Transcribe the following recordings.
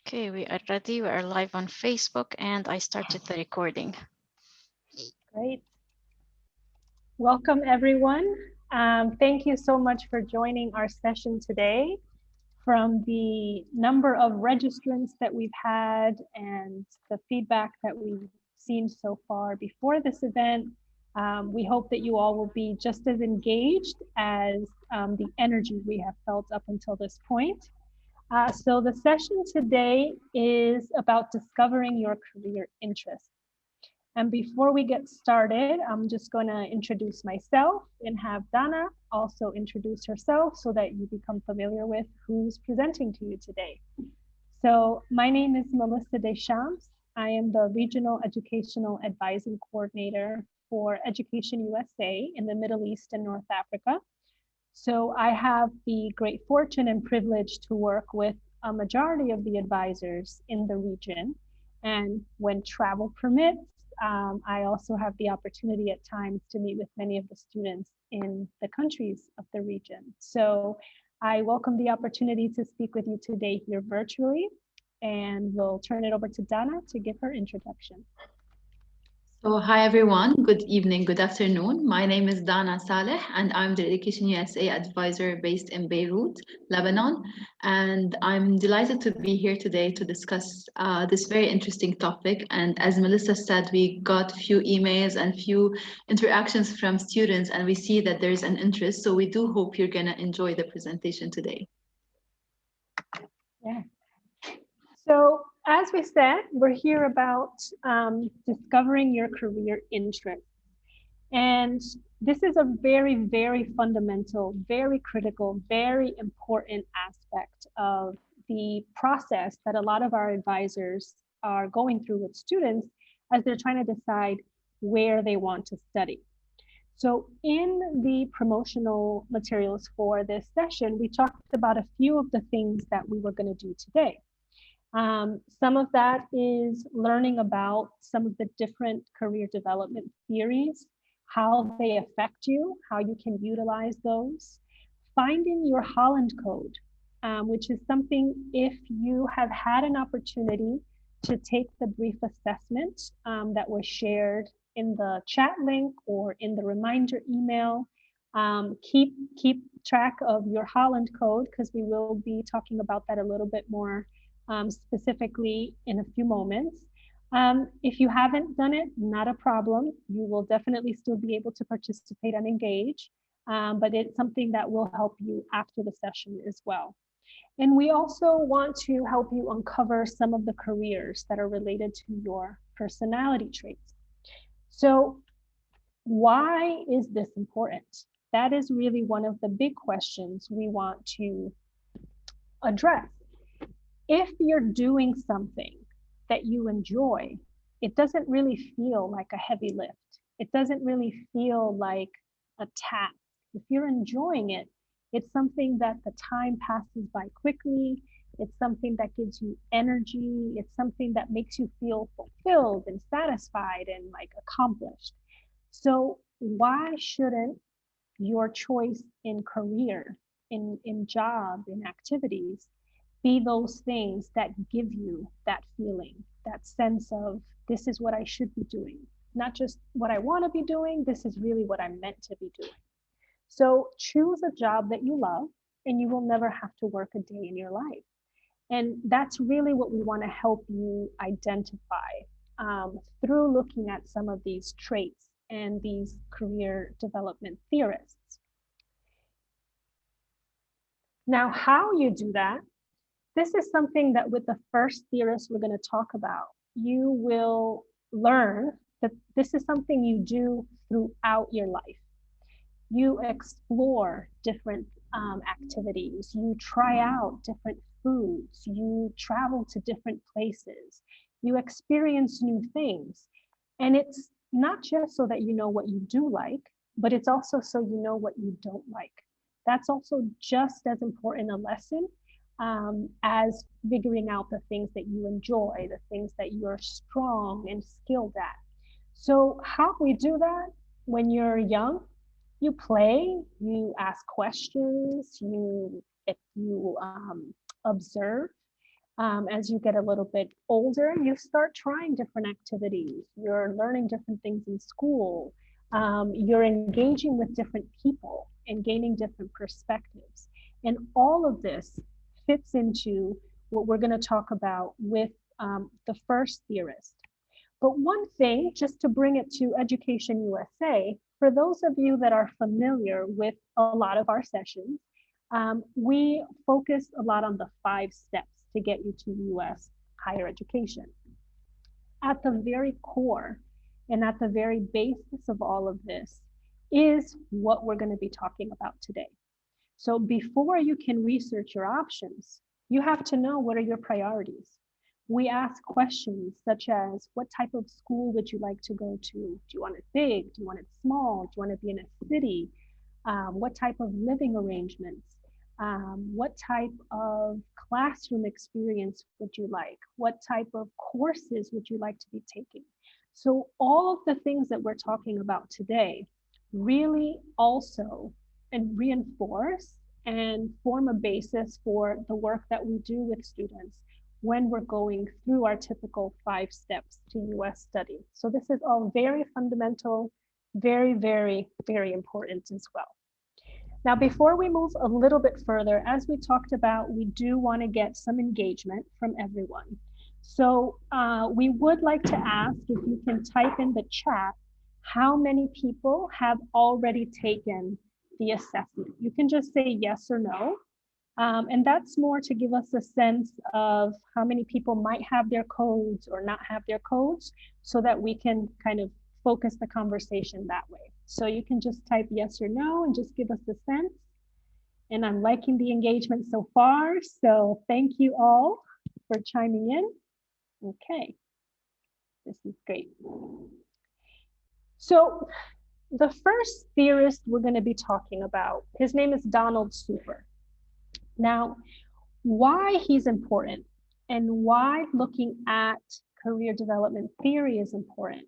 Okay, we are ready. We are live on Facebook and I started the recording. Great. Welcome, everyone. Thank you so much for joining our session today. From the number of registrants that we've had and the feedback that we've seen so far before this event, we hope that you all will be just as engaged as the energy we have felt up until this point. So the session today is about discovering your career interests. And before we get started, I'm just going to introduce myself and have Dana also introduce herself so that you become familiar with who's presenting to you today. So my name is Melissa Deschamps. I am the Regional Educational Advising Coordinator for Education USA in the Middle East and North Africa. So I have the great fortune and privilege to work with a majority of the advisors in the region. And when travel permits, I also have the opportunity at times to meet with many of the students in the countries of the region. So I welcome the opportunity to speak with you today here virtually, and we'll turn it over to Dana to give her introduction. So, hi everyone, good evening, good afternoon. My name is Dana Saleh, and I'm the Education USA advisor based in Beirut, Lebanon. And I'm delighted to be here today to discuss this very interesting topic. And as Melissa said, we got few emails and few interactions from students, and we see that there's an interest. So, we do hope you're going to enjoy the presentation today. Yeah. So, as we said, we're here about discovering your career interests. And this is a very, very fundamental, very critical, very important aspect of the process that a lot of our advisors are going through with students as they're trying to decide where they want to study. So, in the promotional materials for this session, we talked about a few of the things that we were going to do today. Some of that is learning about some of the different career development theories, how they affect you, how you can utilize those. Finding your Holland code, which is something if you have had an opportunity to take the brief assessment that was shared in the chat link or in the reminder email. Keep track of your Holland code because we will be talking about that a little bit more specifically in a few moments. If you haven't done it, not a problem. You will definitely still be able to participate and engage, but it's something that will help you after the session as well. And we also want to help you uncover some of the careers that are related to your personality traits. So, why is this important? That is really one of the big questions we want to address. If you're doing something that you enjoy, it doesn't really feel like a heavy lift. It doesn't really feel like a task. If you're enjoying it, it's something that the time passes by quickly. It's something that gives you energy. It's something that makes you feel fulfilled and satisfied and like accomplished. So, why shouldn't your choice in career, in job, in activities, be those things that give you that feeling, that sense of this is what I should be doing, not just what I want to be doing, this is really what I'm meant to be doing. So choose a job that you love and you will never have to work a day in your life. And that's really what we want to help you identify through looking at some of these traits and these career development theorists. Now, how you do that, this is something that with the first theorist we're going to talk about, you will learn that this is something you do throughout your life. You explore different activities, you try out different foods, you travel to different places, you experience new things. And it's not just so that you know what you do like, but it's also so you know what you don't like. That's also just as important a lesson as figuring out the things that you enjoy, the things that you're strong and skilled at. So, how we do that when you're young, you play, you ask questions, you observe, As you get a little bit older, you start trying different activities. You're learning different things in school. You're engaging with different people and gaining different perspectives. And all of this fits into what we're going to talk about with the first theorist. But one thing, just to bring it to Education USA, for those of you that are familiar with a lot of our sessions, we focus a lot on the 5 steps to get you to US higher education. At the very core and at the very basis of all of this is what we're going to be talking about today. So before you can research your options, you have to know what are your priorities. We ask questions such as what type of school would you like to go to? Do you want it big? Do you want it small? Do you want to be in a city? What type of living arrangements? What type of classroom experience would you like? What type of courses would you like to be taking? So all of the things that we're talking about today really also and reinforce and form a basis for the work that we do with students when we're going through our typical 5 steps to US study. So this is all very fundamental, very, very, very important as well. Now, before we move a little bit further, as we talked about, we do want to get some engagement from everyone. So we would like to ask if you can type in the chat how many people have already taken the assessment. You can just say yes or no. And that's more to give us a sense of how many people might have their codes or not have their codes so that we can kind of focus the conversation that way. So you can just type yes or no and just give us a sense. And I'm liking the engagement so far. So thank you all for chiming in. Okay, this is great. So the first theorist we're going to be talking about, his name is Donald Super. Now, why he's important and why looking at career development theory is important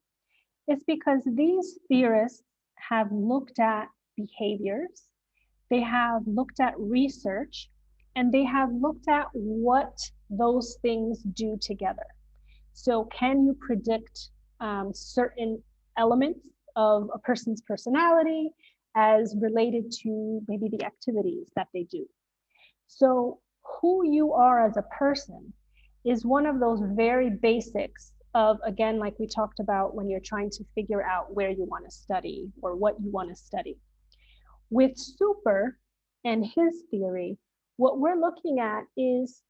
is because these theorists have looked at behaviors, they have looked at research, and they have looked at what those things do together. So can you predict certain elements of a person's personality as related to maybe the activities that they do? So who you are as a person is one of those very basics of, again, like we talked about when you're trying to figure out where you want to study or what you want to study. With Super and his theory, what we're looking at is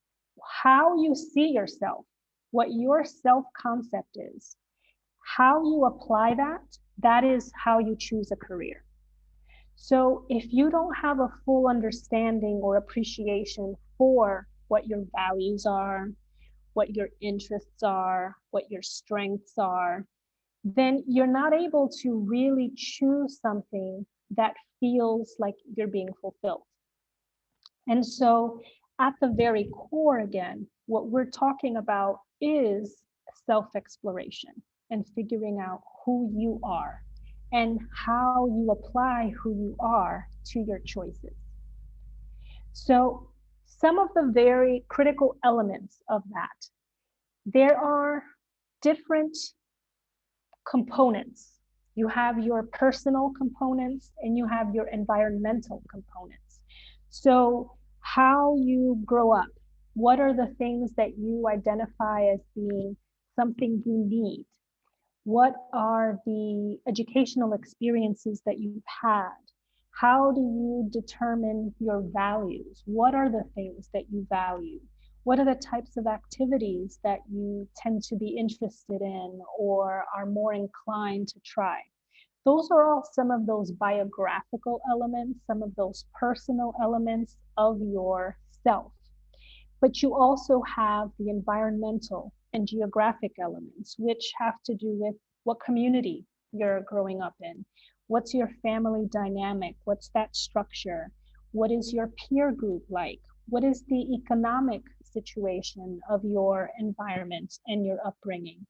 how you see yourself, what your self-concept is, how you apply that, that is how you choose a career. So if you don't have a full understanding or appreciation for what your values are, what your interests are, what your strengths are, then you're not able to really choose something that feels like you're being fulfilled. And so at the very core, again, what we're talking about is self-exploration and figuring out who you are and how you apply who you are to your choices. So some of the very critical elements of that, there are different components. You have your personal components and you have your environmental components. So how you grow up, what are the things that you identify as being something you need? What are the educational experiences that you've had? How do you determine your values? What are the things that you value? What are the types of activities that you tend to be interested in or are more inclined to try? Those are all some of those biographical elements, some of those personal elements of yourself. But you also have the environmental and geographic elements, which have to do with what community you're growing up in. What's your family dynamic? What's that structure? What is your peer group like? What is the economic situation of your environment and your upbringing?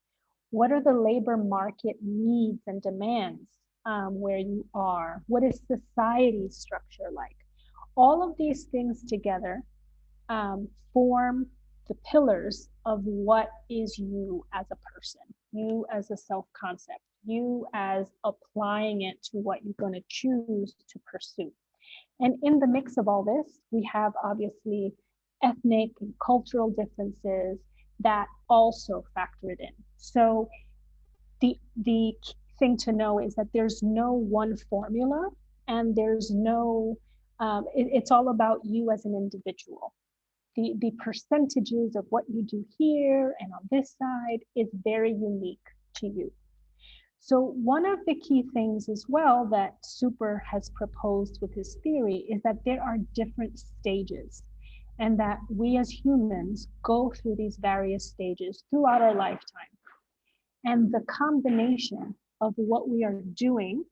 What are the labor market needs and demands where you are? What is society's structure like? All of these things together form the pillars of what is you as a person, you as a self concept, you as applying it to what you're going to choose to pursue. And in the mix of all this, we have obviously ethnic and cultural differences that also factor it in. So the thing to know is that there's no one formula, and there's no it's all about you as an individual. The percentages of what you do here and on this side is very unique to you. So one of the key things as well that Super has proposed with his theory is that there are different stages, and that we as humans go through these various stages throughout our lifetime. And the combination of what we are doing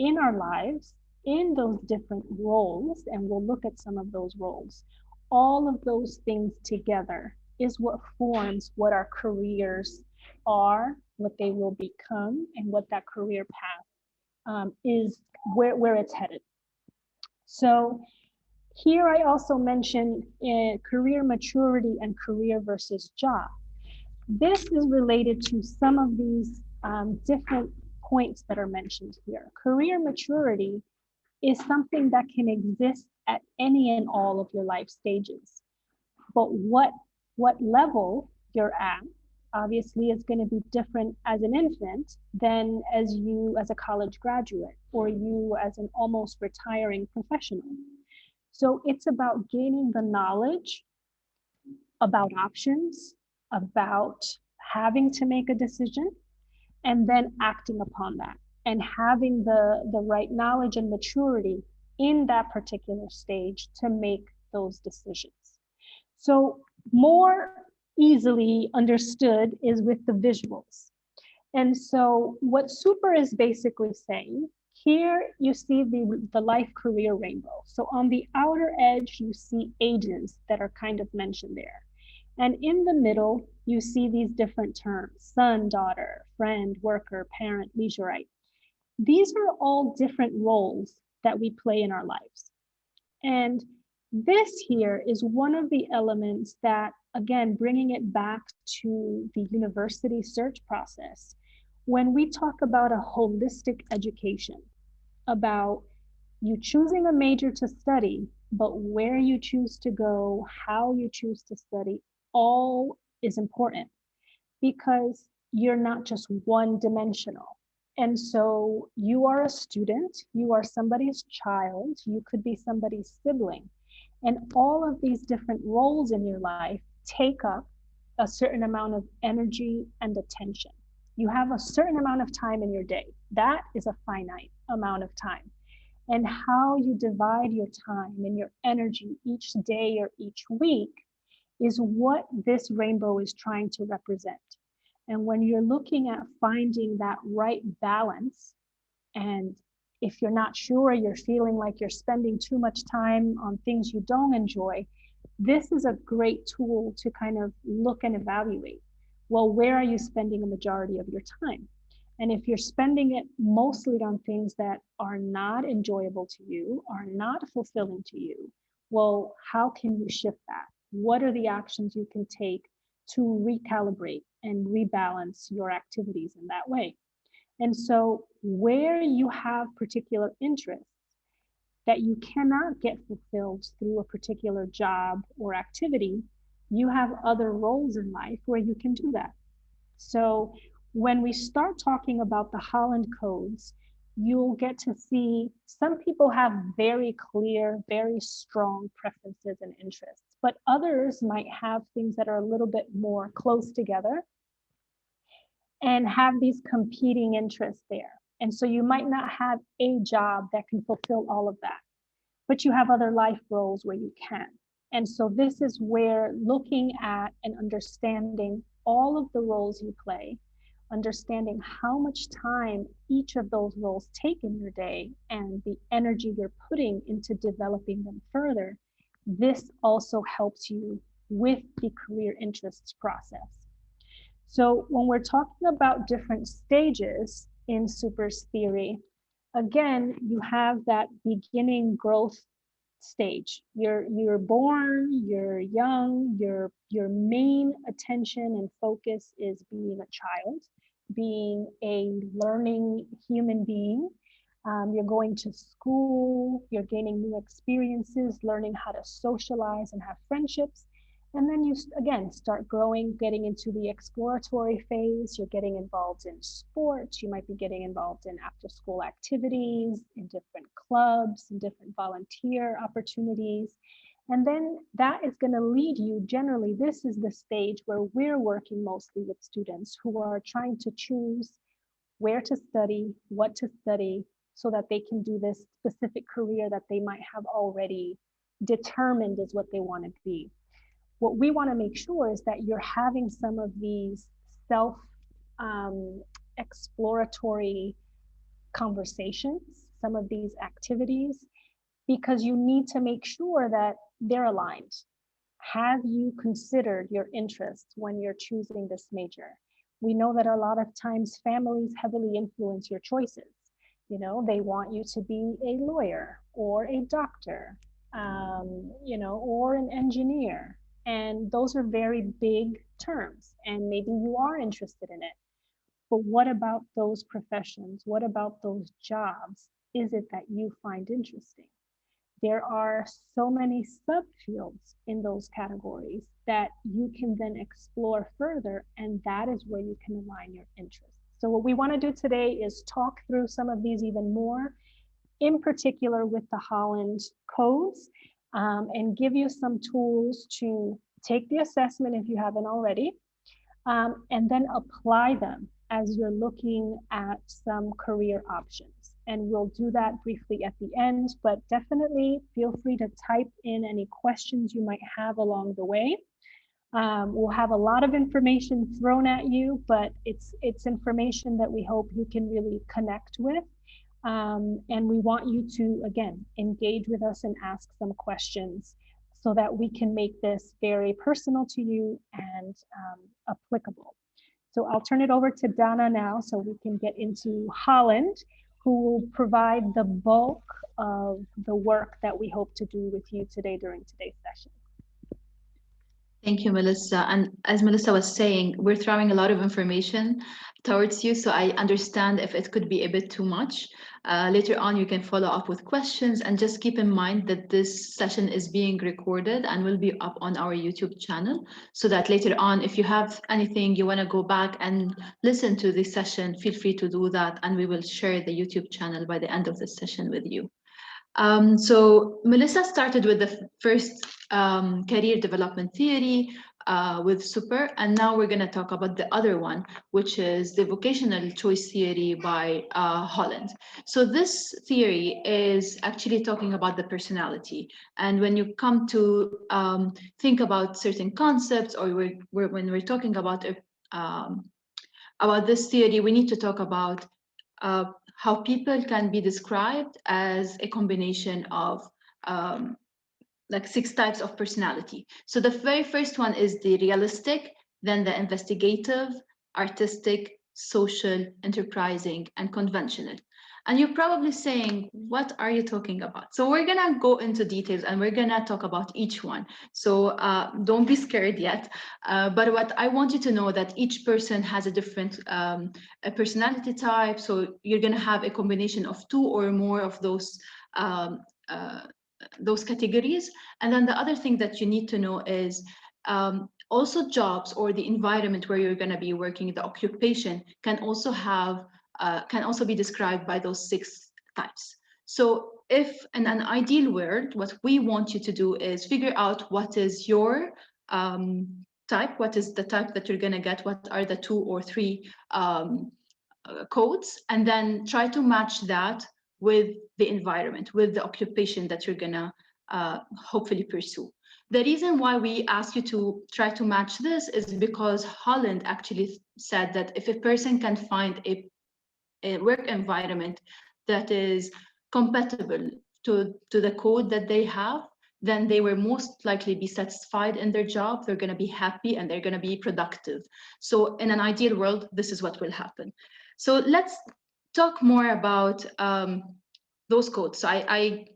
in our lives in those different roles, and we'll look at some of those roles, all of those things together is what forms what our careers are, what they will become, and what that career path is, where it's headed. So here I also mentioned career maturity and career versus job. This is related to some of these different points that are mentioned here. Career maturity is something that can exist at any and all of your life stages. But what level you're at obviously is going to be different as an infant than as you as a college graduate, or you as an almost retiring professional. So it's about gaining the knowledge about options, about having to make a decision, and then acting upon that, and having the right knowledge and maturity in that particular stage to make those decisions. So more easily understood is with the visuals. And so what Super is basically saying, here you see the life career rainbow. So on the outer edge, you see ages that are kind of mentioned there. And in the middle, you see these different terms: son, daughter, friend, worker, parent, leisurite. These are all different roles that we play in our lives. And this here is one of the elements that, again, bringing it back to the university search process, when we talk about a holistic education, about you choosing a major to study, but where you choose to go, how you choose to study, all is important, because you're not just one dimensional. And so you are a student, you are somebody's child, you could be somebody's sibling. And all of these different roles in your life take up a certain amount of energy and attention. You have a certain amount of time in your day. That is a finite amount of time. And how you divide your time and your energy each day or each week is what this rainbow is trying to represent. And when you're looking at finding that right balance, and if you're not sure, you're feeling like you're spending too much time on things you don't enjoy, this is a great tool to kind of look and evaluate. Well, where are you spending a majority of your time? And if you're spending it mostly on things that are not enjoyable to you, are not fulfilling to you, well, how can you shift that? What are the actions you can take to recalibrate and rebalance your activities in that way? And so where you have particular interests that you cannot get fulfilled through a particular job or activity, you have other roles in life where you can do that. So when we start talking about the Holland codes, you'll get to see some people have very clear, very strong preferences and interests, but others might have things that are a little bit more close together and have these competing interests there. And so you might not have a job that can fulfill all of that, but you have other life roles where you can. And so this is where looking at and understanding all of the roles you play, understanding how much time each of those roles take in your day and the energy you're putting into developing them further, this also helps you with the career interests process. So when we're talking about different stages in Super's theory, again, you have that beginning growth stage. You're born, you're young, your main attention and focus is being a child, being a learning human being. You're going to school, you're gaining new experiences, learning how to socialize and have friendships. And then you again start growing, getting into the exploratory phase. You're getting involved in sports. You might be getting involved in after school activities, in different clubs, in different volunteer opportunities. And then that is going to lead you. Generally, this is the stage where we're working mostly with students who are trying to choose where to study, what to study, so that they can do this specific career that they might have already determined is what they want to be. What we want to make sure is that you're having some of these self exploratory conversations, some of these activities, because you need to make sure that they're aligned. Have you considered your interests when you're choosing this major? We know that a lot of times families heavily influence your choices. You know, they want you to be a lawyer or a doctor, or an engineer. And those are very big terms, and maybe you are interested in it. But what about those professions? What about those jobs is it that you find interesting? There are so many subfields in those categories that you can then explore further, and that is where you can align your interests. So what we want to do today is talk through some of these even more, in particular with the Holland codes, and give you some tools to take the assessment if you haven't already, and then apply them as you're looking at some career options. And we'll do that briefly at the end, but definitely feel free to type in any questions you might have along the way. We'll have a lot of information thrown at you, but it's information that we hope you can really connect with. And we want you to, again, engage with us and ask some questions so that we can make this very personal to you and applicable. So I'll turn it over to Dana now so we can get into Holland, who will provide the bulk of the work that we hope to do with you today during today's session. Thank you, Melissa. And as Melissa was saying, we're throwing a lot of information towards you, so I understand if it could be a bit too much. Later on, you can follow up with questions, and just keep in mind that this session is being recorded and will be up on our YouTube channel, so that later on, if you have anything you want to go back and listen to this session, feel free to do that, and we will share the YouTube channel by the end of the session with you. So Melissa started with the first career development theory with Super, and now we're going to talk about the other one, which is the vocational choice theory by Holland. So this theory is actually talking about the personality, and when you come to think about certain concepts, or when we're talking about this theory, we need to talk about how people can be described as a combination of like 6 types of personality. So the very first one is the realistic, then the investigative, artistic, social, enterprising, and conventional. And you're probably saying, what are you talking about? So we're gonna go into details and we're gonna talk about each one. So don't be scared yet. But what I want you to know that each person has a different a personality type. So you're gonna have a combination of 2 or more of those categories. And then the other thing that you need to know is also jobs or the environment where you're going to be working, the occupation can also be described by those 6 types. So if in an ideal world, what we want you to do is figure out what is your type, what is the type that you're going to get, what are the 2 or 3 codes, and then try to match that with the environment, with the occupation that you're gonna hopefully pursue. The reason why we ask you to try to match this is because Holland actually said that if a person can find a work environment that is compatible to the code that they have, then they will most likely be satisfied in their job, they're going to be happy, and they're going to be productive. So in an ideal world, this is what will happen. So let's talk more about those codes. So I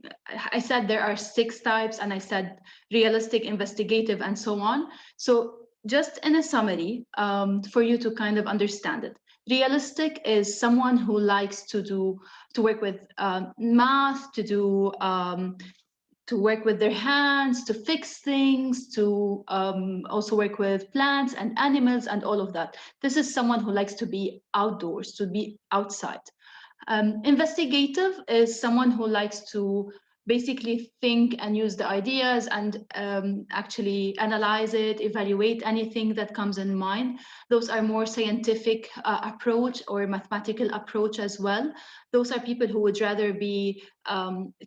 said there are 6 types, and I said realistic, investigative, and so on. So just in a summary, for you to kind of understand it, realistic is someone who likes to work with math, to work with their hands, to fix things, to also work with plants and animals and all of that. This is someone who likes to be outdoors, to be outside. Investigative is someone who likes to basically think and use the ideas and actually analyze it, evaluate anything that comes in mind. Those are more scientific approach or mathematical approach as well. Those are people who would rather be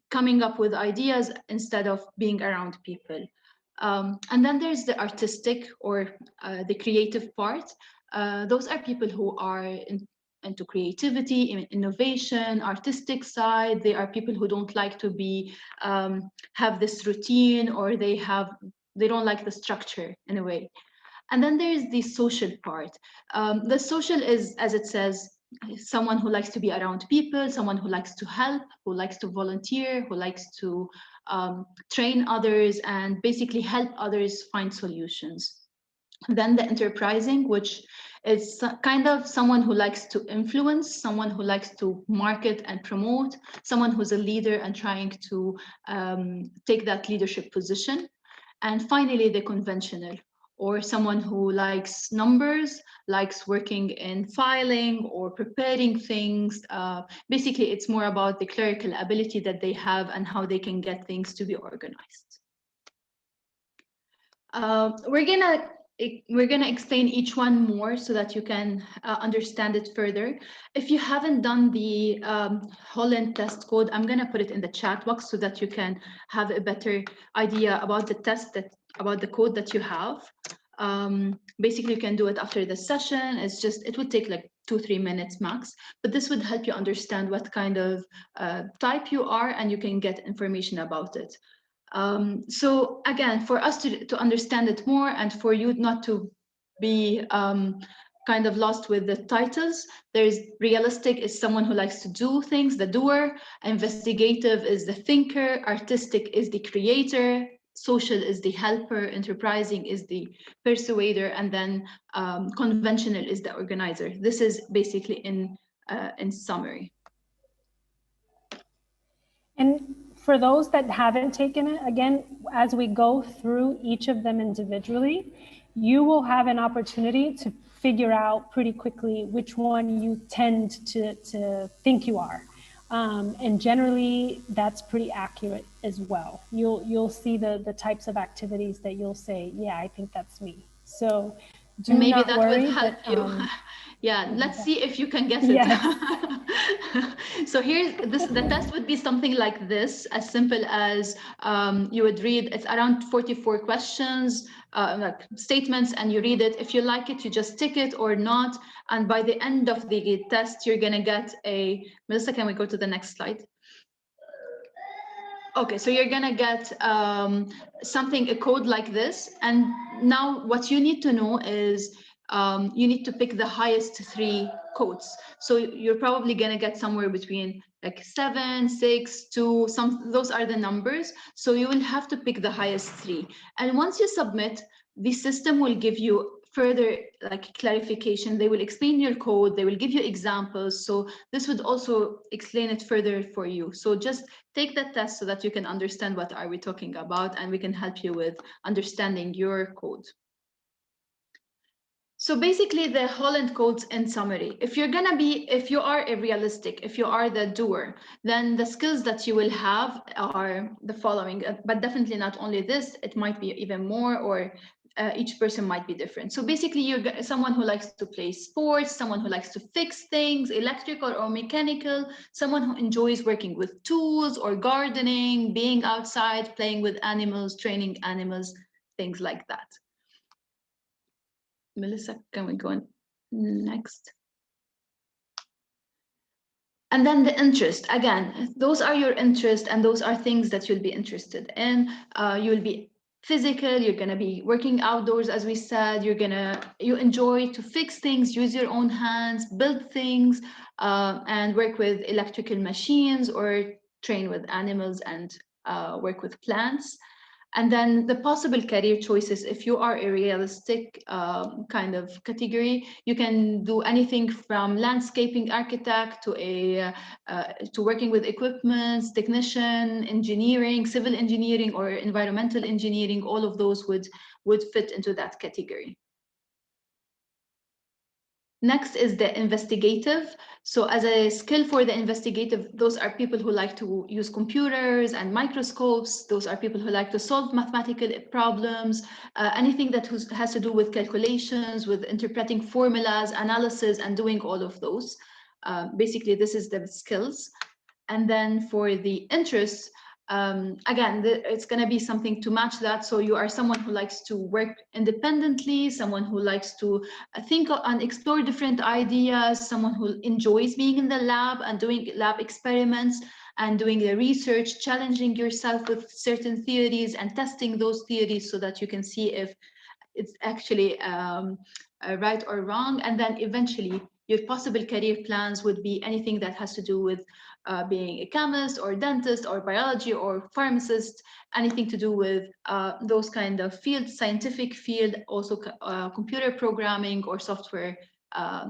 coming up with ideas instead of being around people. And then there's the artistic or the creative part. Those are people who are into creativity, innovation, artistic side. They are people who don't like to be have this routine, or they don't like the structure in a way. And then there's the social part. The social is, as it says, someone who likes to be around people, someone who likes to help, who likes to volunteer, who likes to train others and basically help others find solutions. Then the enterprising, which is kind of someone who likes to influence, someone who likes to market and promote, someone who's a leader and trying to take that leadership position. And finally, the conventional, or someone who likes numbers, likes working in filing or preparing things. Basically, it's more about the clerical ability that they have and how they can get things to be organized. We're gonna explain each one more so that you can understand it further. If you haven't done the Holland test code, I'm gonna put it in the chat box so that you can have a better idea about the test about the code that you have. Basically, you can do it after the session. It would take like 2-3 minutes max, but this would help you understand what kind of type you are, and you can get information about it. So again, for us to understand it more and for you not to be kind of lost with the titles, there's realistic is someone who likes to do things, the doer. Investigative is the thinker. Artistic is the creator. Social is the helper. Enterprising is the persuader. And then conventional is the organizer. This is basically in summary. And for those that haven't taken it, again, as we go through each of them individually, you will have an opportunity to figure out pretty quickly which one you tend to think you are. And generally, that's pretty accurate as well. You'll see the types of activities that you'll say, yeah, I think that's me. So do maybe not that worry. would help But, you. Yeah, let's see if you can guess it. yes. So the test would be something like this, as simple as you would read, it's around 44 questions, like statements, and you read it. If you like it, you just tick it or not. And by the end of the test, you're gonna get Melissa, can we go to the next slide? Okay, so you're gonna get a code like this. And now what you need to know is you need to pick the highest 3 codes. So you're probably gonna get somewhere between like 7, 6, 2, those are the numbers. So you will have to pick the highest 3. And once you submit, the system will give you further like clarification. They will explain your code, they will give you examples. So this would also explain it further for you. So just take that test so that you can understand what are we talking about, and we can help you with understanding your code. So basically the Holland codes in summary, if you are a realistic, if you are the doer, then the skills that you will have are the following, but definitely not only this, it might be even more, or each person might be different. So basically you're someone who likes to play sports, someone who likes to fix things, electrical or mechanical, someone who enjoys working with tools or gardening, being outside, playing with animals, training animals, things like that. Melissa, can we go on next? And then the interest, again, those are your interests, and those are things that you'll be interested in. You'll be physical, you're gonna be working outdoors, as we said, you enjoy to fix things, use your own hands, build things, and work with electrical machines or train with animals and work with plants. And then the possible career choices, if you are a realistic kind of category, you can do anything from landscaping architect to working with equipment, technician, engineering, civil engineering, or environmental engineering. All of those would fit into that category. Next is the investigative. So as a skill for the investigative, those are people who like to use computers and microscopes. Those are people who like to solve mathematical problems, anything that has to do with calculations, with interpreting formulas, analysis, and doing all of those. Basically, this is the skills. And then for the interests, again, it's going to be something to match that. So you are someone who likes to work independently, someone who likes to think and explore different ideas, someone who enjoys being in the lab and doing lab experiments and doing the research, challenging yourself with certain theories and testing those theories so that you can see if it's actually right or wrong. And then eventually your possible career plans would be anything that has to do with being a chemist or dentist or biology or pharmacist, anything to do with those kind of fields, scientific field, also computer programming or software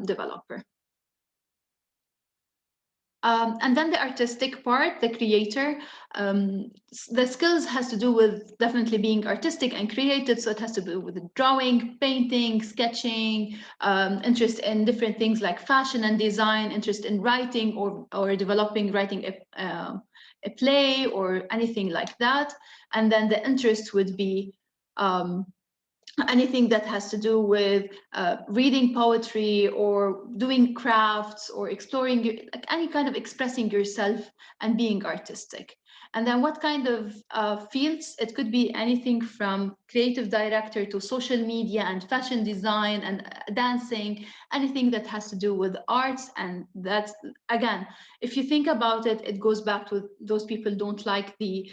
developer. And then the artistic part, the creator, the skills has to do with definitely being artistic and creative. So it has to do with drawing, painting, sketching, interest in different things like fashion and design, interest in writing or developing, writing a play or anything like that. And then the interest would be anything that has to do with reading poetry or doing crafts or exploring, like any kind of expressing yourself and being artistic. And then what kind of fields? It could be anything from creative director to social media and fashion design and dancing, anything that has to do with arts. And that's, again, if you think about it, it goes back to those people don't like the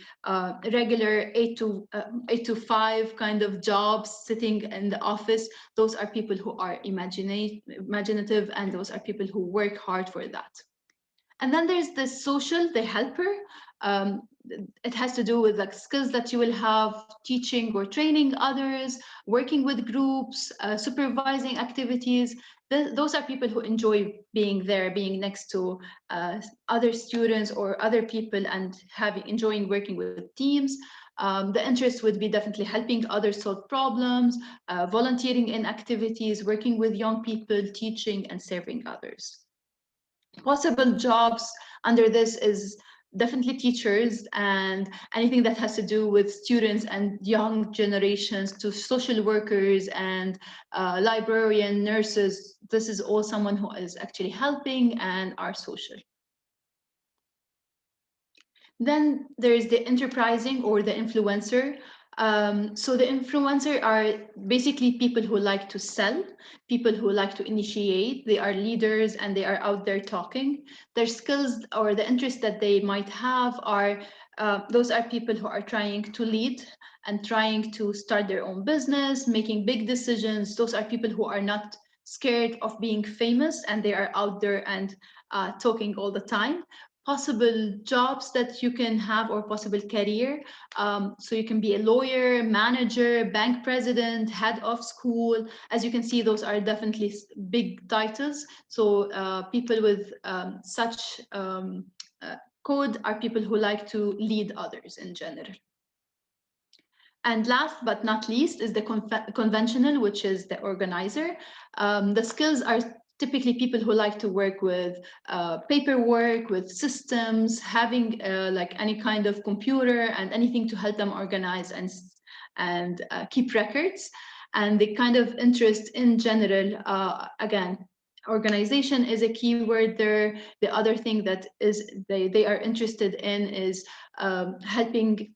regular 8 to 5 kind of jobs sitting in the office. Those are people who are imaginative, and those are people who work hard for that. And then there's the social, the helper. Um, it has to do with like skills that you will have teaching or training others, working with groups, supervising activities. Those are people who enjoy being there, being next to other students or other people and enjoying working with teams. The interest would be definitely helping others solve problems, volunteering in activities, working with young people, teaching and serving others. Possible jobs under this is definitely teachers and anything that has to do with students and young generations, to social workers and librarian, nurses. This is all someone who is actually helping and are social. Then there is the enterprising or the influencer. So the influencer are basically people who like to sell, people who like to initiate. They are leaders and they are out there talking. Their skills or the interests that they might have are those are people who are trying to lead and trying to start their own business, making big decisions. Those are people who are not scared of being famous and they are out there and talking all the time. Possible jobs that you can have or possible career. So you can be a lawyer, manager, bank president, head of school. As you can see, those are definitely big titles. So people with such code are people who like to lead others in general. And last but not least is the conventional, which is the organizer. The skills are typically people who like to work with paperwork, with systems, having like any kind of computer and anything to help them organize and keep records. And the kind of interest in general, again, organization is a keyword there. The other thing that is they are interested in is helping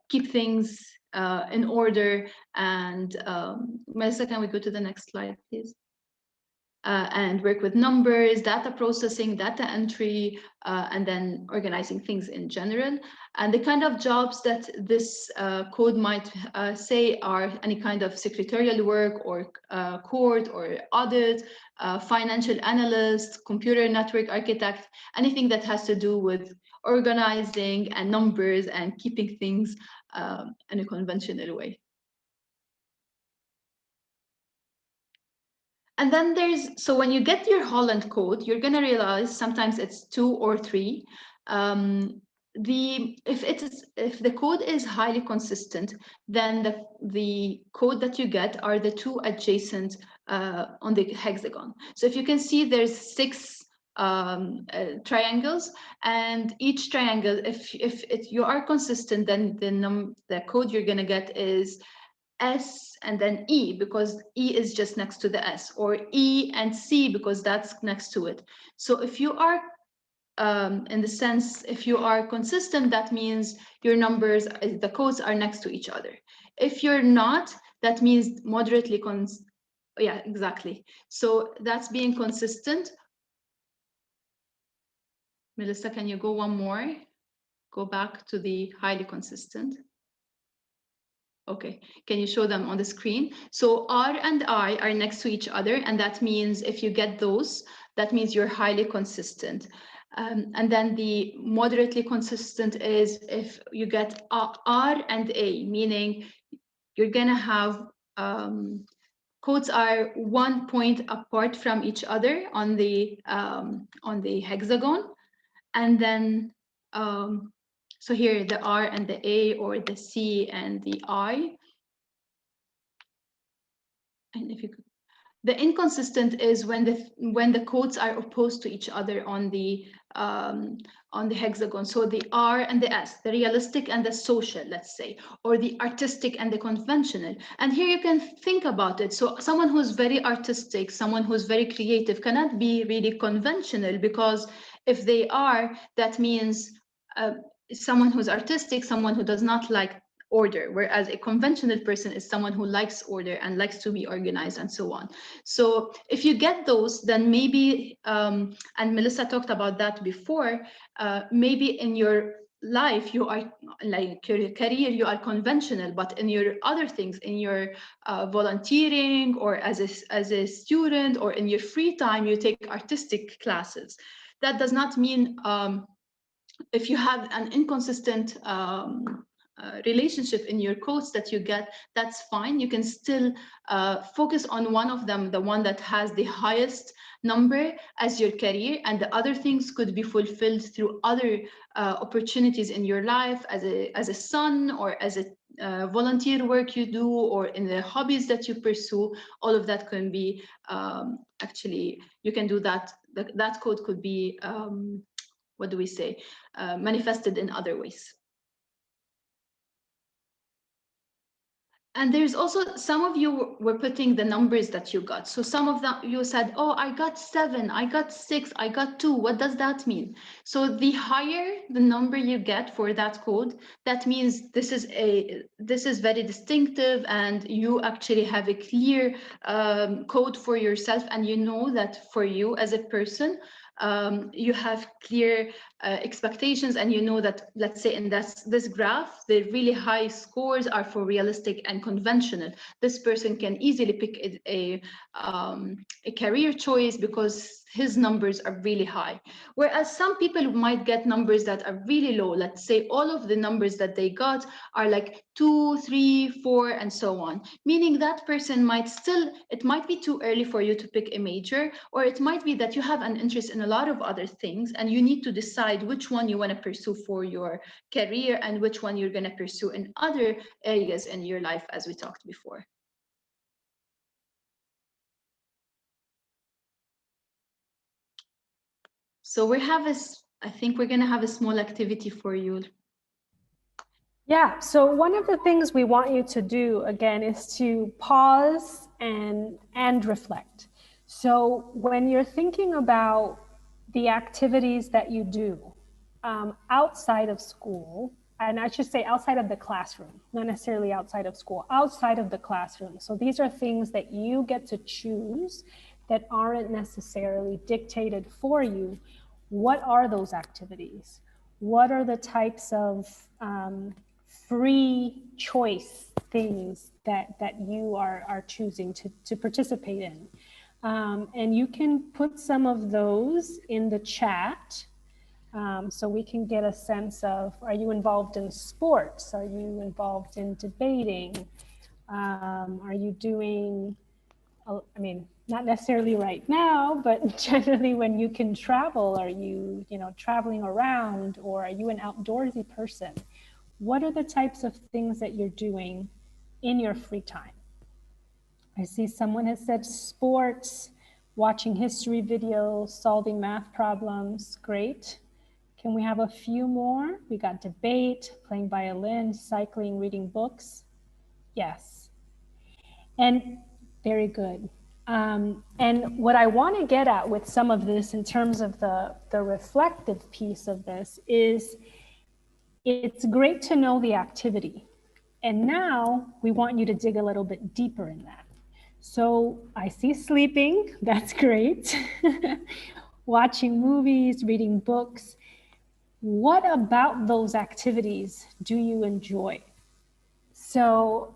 keep things in order. And Melissa, can we go to the next slide, please? And work with numbers, data processing, data entry, and then organizing things in general. And the kind of jobs that this code might say are any kind of secretarial work or court or audit, financial analyst, computer network architect, anything that has to do with organizing and numbers and keeping things in a conventional way. And then so when you get your Holland code, you're going to realize sometimes it's 2 or 3. If the code is highly consistent, then the code that you get are the 2 adjacent on the hexagon. So if you can see, there's 6 triangles, and each triangle, if you are consistent, then the code you're going to get is S and then E, because E is just next to the S, or E and C because that's next to it. So if you are in the sense, if you are consistent, that means your numbers, the codes are next to each other. If you're not, that means moderately yeah, exactly. So that's being consistent. Melissa, can you go one more? Go back to the highly consistent. Okay, can you show them on the screen? So R and I are next to each other, and that means if you get those, that means you're highly consistent. And then the moderately consistent is if you get R and A, meaning you're gonna have codes are 1 point apart from each other on the hexagon, and then so here the R and the A, or the C and the I. And if you could, the inconsistent is when the codes are opposed to each other on the hexagon. So the R and the S, the realistic and the social, let's say, or the artistic and the conventional. And here you can think about it. So someone who's very artistic, someone who's very creative cannot be really conventional, because if they are, that means someone who's artistic, someone who does not like order, whereas a conventional person is someone who likes order and likes to be organized and so on. So if you get those, then maybe, and Melissa talked about that before, maybe in your life you are, like your career, you are conventional, but in your other things, in your volunteering, or as a student, or in your free time, you take artistic classes. That does not mean if you have an inconsistent relationship in your codes that you get, that's fine. You can still focus on one of them, the one that has the highest number, as your career, and the other things could be fulfilled through other opportunities in your life, as a son, or as a volunteer work you do, or in the hobbies that you pursue. All of that can be actually, you can do that. That code could be what do we say, manifested in other ways. And there's also, some of you were putting the numbers that you got. So some of them, you said, oh, I got 7, I got 6, I got 2. What does that mean? So the higher the number you get for that code, that means this is very distinctive, and you actually have a clear code for yourself. And you know that for you as a person, you have clear expectations, and you know that, let's say in this graph, the really high scores are for realistic and conventional. This person can easily pick a career choice because his numbers are really high. Whereas some people might get numbers that are really low. Let's say all of the numbers that they got are like 2, 3, 4, and so on. Meaning that person might still, it might be too early for you to pick a major, or it might be that you have an interest in a lot of other things, and you need to decide which one you want to pursue for your career and which one you're going to pursue in other areas in your life, as we talked before. So I think we're going to have a small activity for you. Yeah, so one of the things we want you to do, again, is to pause and reflect. So when you're thinking about the activities that you do outside of school, and I should say outside of the classroom, not necessarily outside of school, outside of the classroom. So these are things that you get to choose that aren't necessarily dictated for you. What are those activities? What are the types of free choice things that you are choosing to participate in? And you can put some of those in the chat. So we can get a sense of, are you involved in sports? Are you involved in debating? Are you doing, I mean, not necessarily right now, but generally when you can travel, are you, traveling around, or are you an outdoorsy person? What are the types of things that you're doing in your free time? I see someone has said sports, watching history videos, solving math problems. Great. Can we have a few more? We got debate, playing violin, cycling, reading books. Yes. And very good. And what I want to get at with some of this in terms of the reflective piece of this is, it's great to know the activity. And now we want you to dig a little bit deeper in that. So I see sleeping, that's great. Watching movies, reading books. What about those activities do you enjoy? So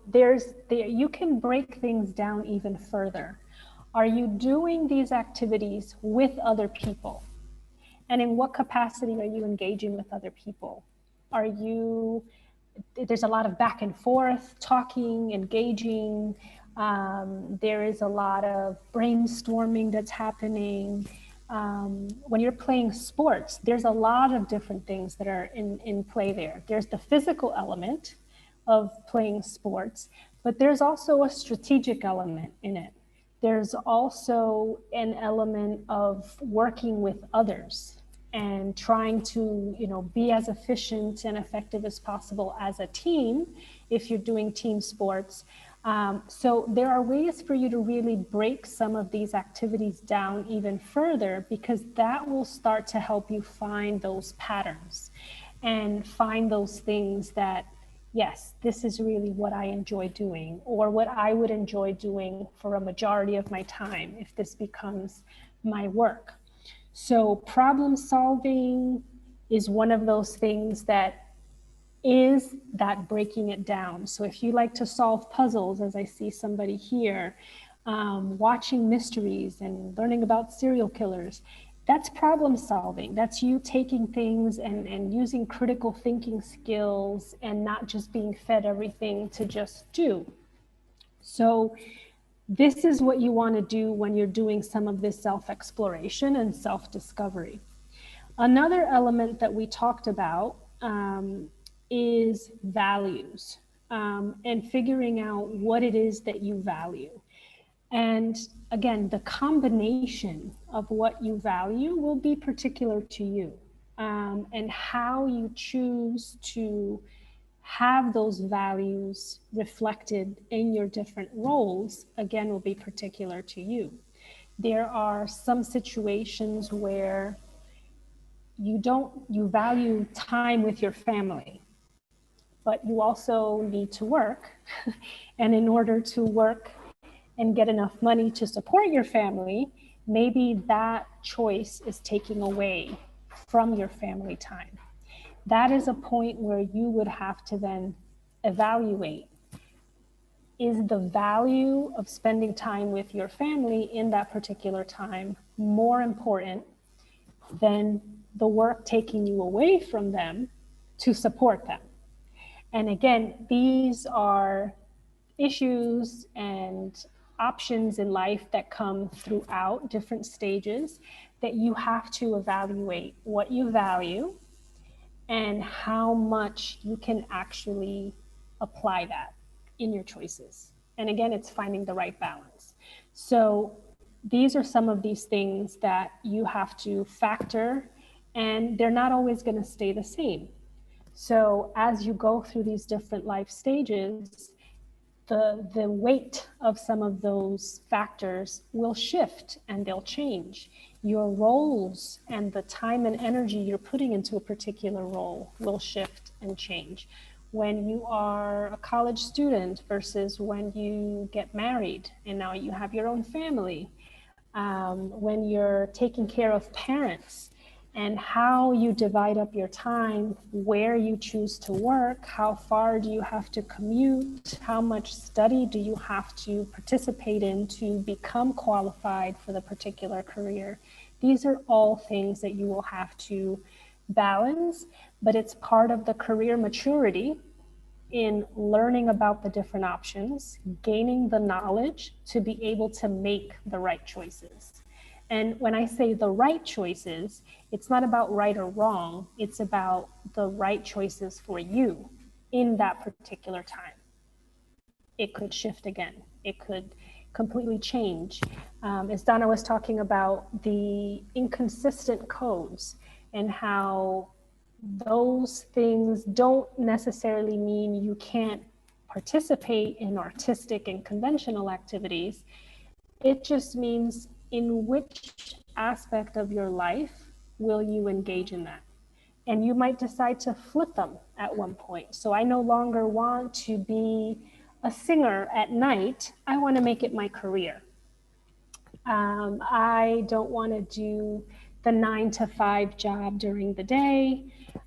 you can break things down even further. Are you doing these activities with other people? And in what capacity are you engaging with other people? There's a lot of back and forth, talking, engaging. There is a lot of brainstorming that's happening. When you're playing sports, there's a lot of different things that are in play there. There's the physical element of playing sports, but there's also a strategic element in it. There's also an element of working with others and trying to, be as efficient and effective as possible as a team if you're doing team sports. So there are ways for you to really break some of these activities down even further, because that will start to help you find those patterns and find those things that, yes, this is really what I enjoy doing, or what I would enjoy doing for a majority of my time if this becomes my work. So problem solving is one of those things that is that breaking it down. So if you like to solve puzzles, as I see somebody here, watching mysteries and learning about serial killers, that's problem solving. That's you taking things and using critical thinking skills and not just being fed everything to just do. So this is what you want to do when you're doing some of this self-exploration and self-discovery. Another element that we talked about is values, and figuring out what it is that you value. And again, the combination of what you value will be particular to you, and how you choose to have those values reflected in your different roles, again, will be particular to you. There are some situations where you value time with your family, but you also need to work. And in order to work and get enough money to support your family, maybe that choice is taking away from your family time. That is a point where you would have to then evaluate, is the value of spending time with your family in that particular time more important than the work taking you away from them to support them? And again, these are issues and options in life that come throughout different stages that you have to evaluate what you value and how much you can actually apply that in your choices. And again, it's finding the right balance. So these are some of these things that you have to factor, and they're not always going to stay the same. So as you go through these different life stages, the weight of some of those factors will shift and they'll change. Your roles and the time and energy you're putting into a particular role will shift and change. When you are a college student versus when you get married and now you have your own family, when you're taking care of parents, and how you divide up your time, where you choose to work, how far do you have to commute, how much study do you have to participate in to become qualified for the particular career. These are all things that you will have to balance, but it's part of the career maturity in learning about the different options, gaining the knowledge to be able to make the right choices. And when I say the right choices, it's not about right or wrong, it's about the right choices for you in that particular time. It could shift again. It could completely change. As Donna was talking about the inconsistent codes and how those things don't necessarily mean you can't participate in artistic and conventional activities. It just means in which aspect of your life will you engage in that? And you might decide to flip them at one point. So I no longer want to be a singer at night. I want to make it my career. I don't want to do the 9 to 5 job during the day.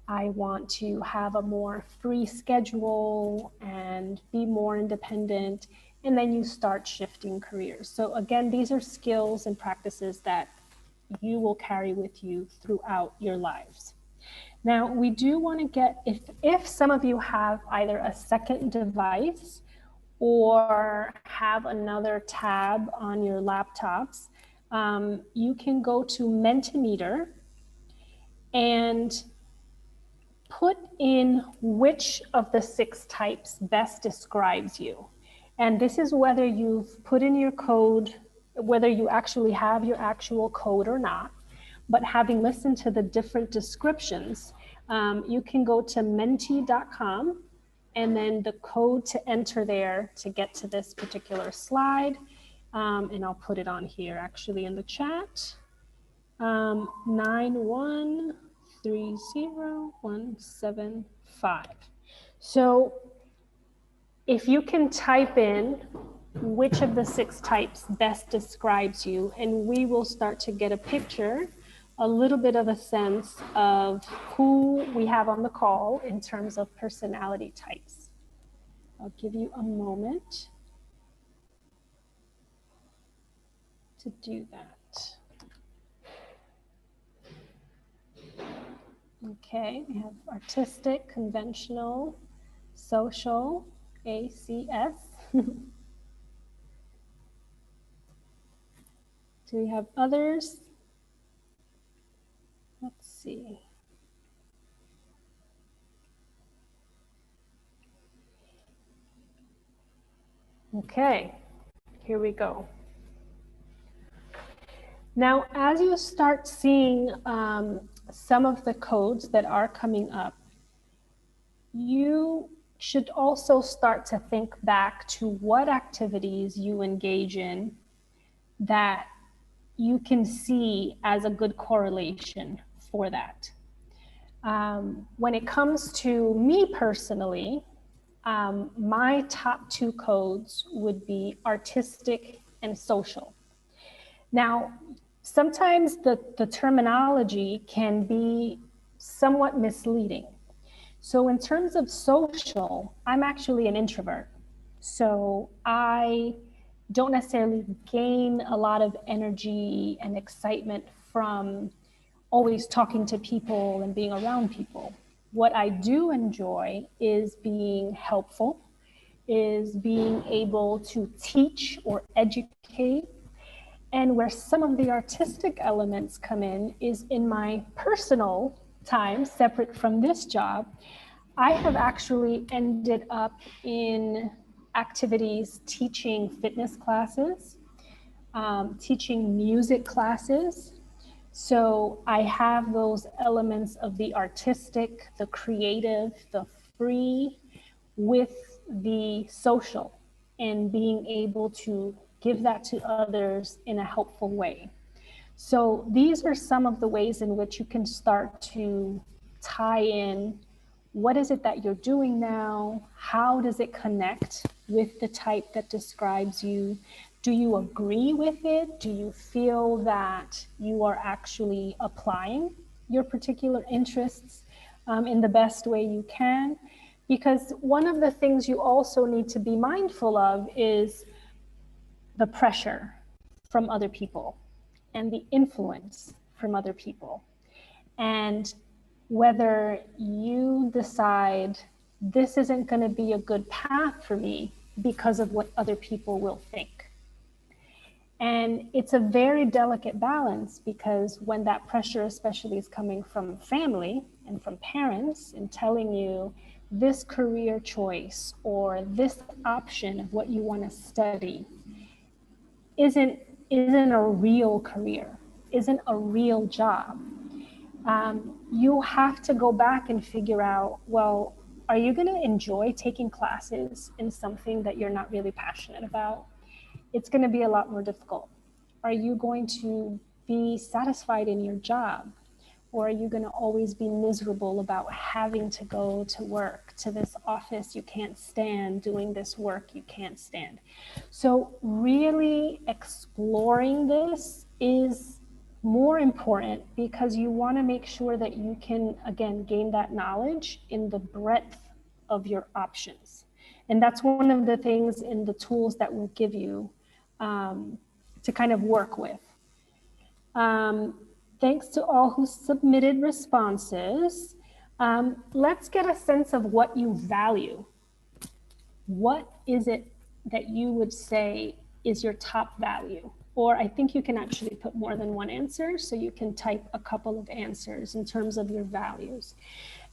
I want to have a more free schedule and be more independent. And then you start shifting careers. So again, these are skills and practices that you will carry with you throughout your lives. Now, we do want to get, if some of you have either a second device or have another tab on your laptops, you can go to Mentimeter and put in which of the 6 types best describes you. And this is whether you've put in your code, whether you actually have your actual code or not. But having listened to the different descriptions, you can go to menti.com and then the code to enter there to get to this particular slide. And I'll put it on here actually in the chat. 9130175. So if you can type in which of the 6 types best describes you, and we will start to get a picture, a little bit of a sense of who we have on the call in terms of personality types. I'll give you a moment to do that. Okay, we have artistic, conventional, social, ACS. Do we have others? Let's see. Okay, here we go. Now, as you start seeing some of the codes that are coming up, you should also start to think back to what activities you engage in that you can see as a good correlation for that. When it comes to me personally, my top 2 codes would be artistic and social. Now, sometimes the terminology can be somewhat misleading. So in terms of social, I'm actually an introvert. So I don't necessarily gain a lot of energy and excitement from always talking to people and being around people. What I do enjoy is being helpful, is being able to teach or educate. And where some of the artistic elements come in is in my personal time, separate from this job. I have actually ended up in activities teaching fitness classes, teaching music classes. So I have those elements of the artistic, the creative, the free with the social, and being able to give that to others in a helpful way. So these are some of the ways in which you can start to tie in what is it that you're doing now? How does it connect with the type that describes you? Do you agree with it? Do you feel that you are actually applying your particular interests in the best way you can? Because one of the things you also need to be mindful of is the pressure from other people and the influence from other people. And whether you decide this isn't going to be a good path for me because of what other people will think. And it's a very delicate balance, because when that pressure especially is coming from family and from parents and telling you this career choice or this option of what you want to study isn't a real career, isn't a real job, you have to go back and figure out, well, are you going to enjoy taking classes in something that you're not really passionate about? It's going to be a lot more difficult. Are you going to be satisfied in your job? Or are you going to always be miserable about having to go to work, to this office you can't stand, doing this work you can't stand? So really exploring this is more important, because you want to make sure that you can, again, gain that knowledge in the breadth of your options. And that's one of the things in the tools that we'll give you to kind of work with. Thanks to all who submitted responses. Let's get a sense of what you value. What is it that you would say is your top value? Or I think you can actually put more than one answer, so you can type a couple of answers in terms of your values.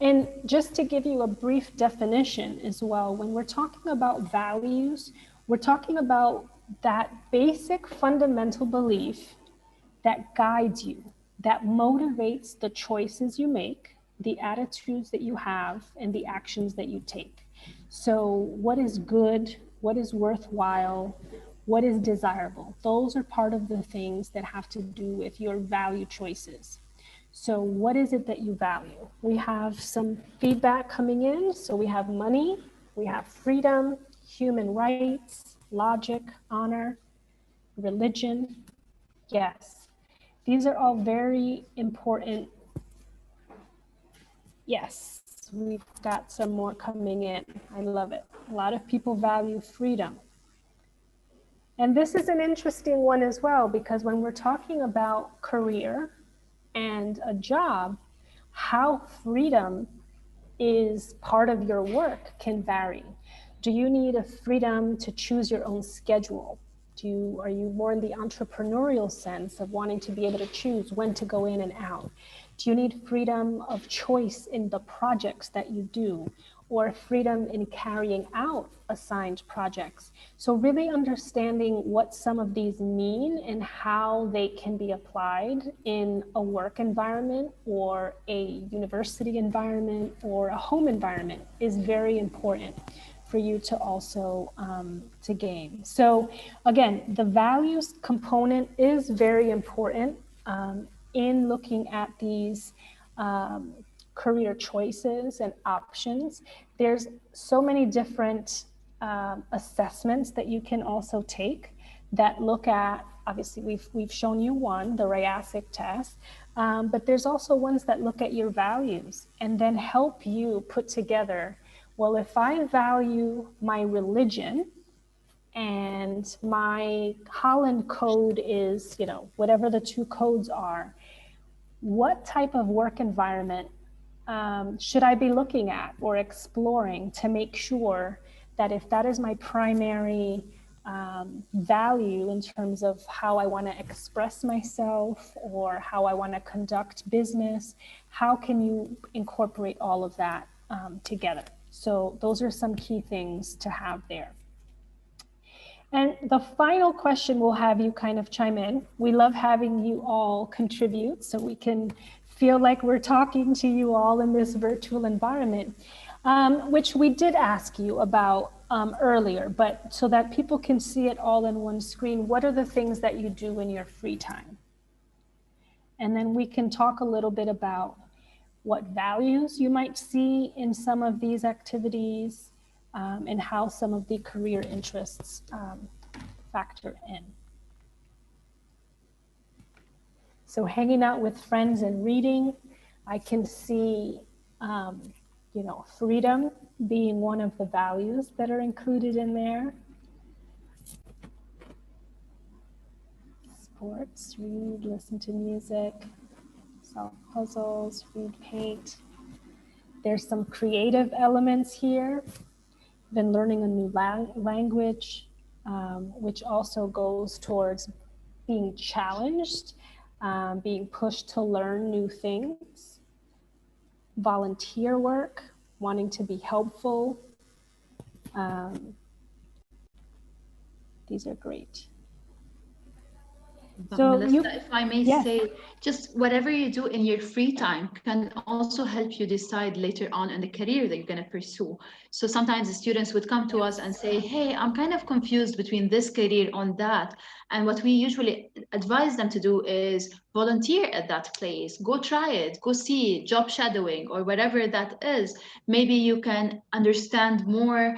And just to give you a brief definition as well, when we're talking about values, we're talking about that basic fundamental belief that guides you, that motivates the choices you make, the attitudes that you have, and the actions that you take. So what is good, what is worthwhile, what is desirable? Those are part of the things that have to do with your value choices. So what is it that you value? We have some feedback coming in. So we have money, we have freedom, human rights, logic, honor, religion. Yes, these are all very important. Yes, we've got some more coming in. I love it. A lot of people value freedom. And this is an interesting one as well, because when we're talking about career and a job, how freedom is part of your work can vary. Do you need a freedom to choose your own schedule? Are you more in the entrepreneurial sense of wanting to be able to choose when to go in and out? Do you need freedom of choice in the projects that you do, or freedom in carrying out assigned projects? So really understanding what some of these mean and how they can be applied in a work environment or a university environment or a home environment is very important for you to also to gain. So again, the values component is very important in looking at these career choices and options. There's so many different assessments that you can also take that look at, obviously we've shown you one, the RAIASIC test, but there's also ones that look at your values and then help you put together, well, if I value my religion and my Holland code is, whatever the two codes are, what type of work environment should I be looking at or exploring to make sure that if that is my primary value in terms of how I want to express myself or how I want to conduct business, how can you incorporate all of that together? So those are some key things to have there. And the final question we'll have you kind of chime in. We love having you all contribute so we can feel like we're talking to you all in this virtual environment, which we did ask you about earlier, but so that people can see it all in one screen, what are the things that you do in your free time? And then we can talk a little bit about what values you might see in some of these activities, and how some of the career interests factor in. So hanging out with friends and reading, I can see, freedom being one of the values that are included in there. Sports, read, listen to music, solve puzzles, read, paint. There's some creative elements here. Been learning a new language, which also goes towards being challenged, being pushed to learn new things. Volunteer work, wanting to be helpful. These are great. But So you, Melissa, if I may yes, say, just whatever you do in your free time can also help you decide later on in the career that you're going to pursue. So sometimes the students would come to us and say, hey, I'm kind of confused between this career on that. And what we usually advise them to do is volunteer at that place, go try it, go see it, job shadowing or whatever that is. Maybe you can understand more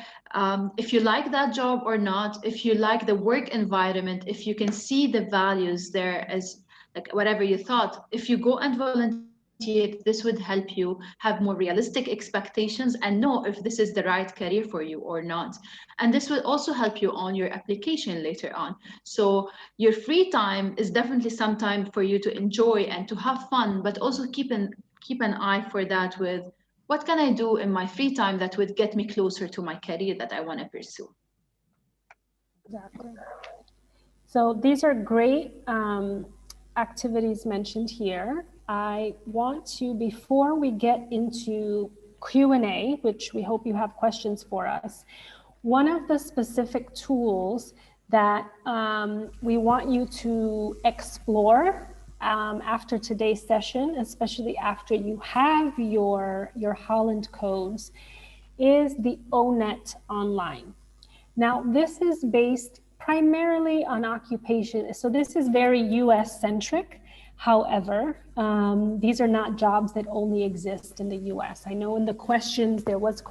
if you like that job or not, if you like the work environment, if you can see the values there as like whatever you thought, if you go and volunteer, this would help you have more realistic expectations and know if this is the right career for you or not. And this will also help you on your application later on. So your free time is definitely some time for you to enjoy and to have fun, but also keep an eye for that with what can I do in my free time that would get me closer to my career that I want to pursue? exactly. So these are great activities mentioned here. I want to, before we get into Q&A, which we hope you have questions for us, one of the specific tools that we want you to explore after today's session, especially after you have your Holland codes, is the Onet Online. Now, this is based primarily on occupation. So this is very US centric. However, these are not jobs that only exist in the US. I know in the questions, there was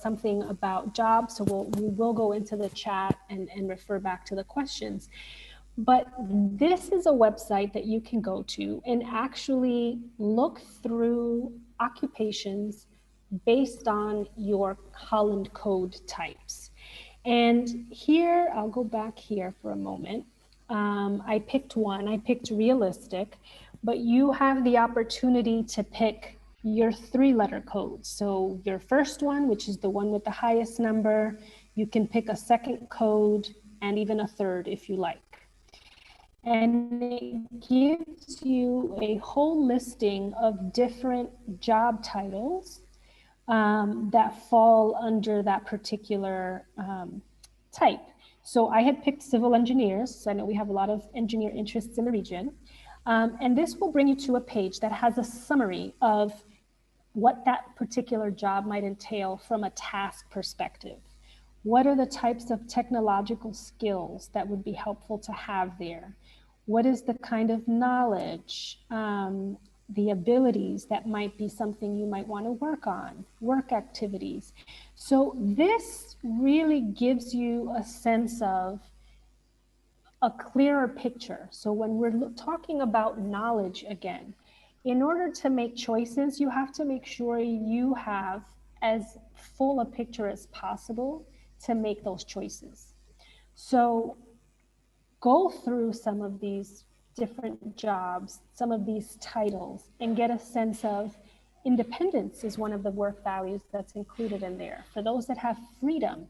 something about jobs. So we will go into the chat and refer back to the questions. But this is a website that you can go to and actually look through occupations based on your Holland code types. And here, I'll go back here for a moment. I picked one, I picked realistic, but you have the opportunity to pick your 3-letter code. So your first one, which is the one with the highest number, you can pick a second code and even a third if you like. And it gives you a whole listing of different job titles that fall under that particular type. So I had picked civil engineers. So I know we have a lot of engineer interests in the region. And this will bring you to a page that has a summary of what that particular job might entail from a task perspective. What are the types of technological skills that would be helpful to have there? What is the kind of knowledge, the abilities that might be something you might want to work on, work activities? So this really gives you a sense of a clearer picture. So when we're talking about knowledge again, in order to make choices, you have to make sure you have as full a picture as possible to make those choices. So go through some of these different jobs, some of these titles, and get a sense of independence is one of the work values that's included in there. For those that have freedom,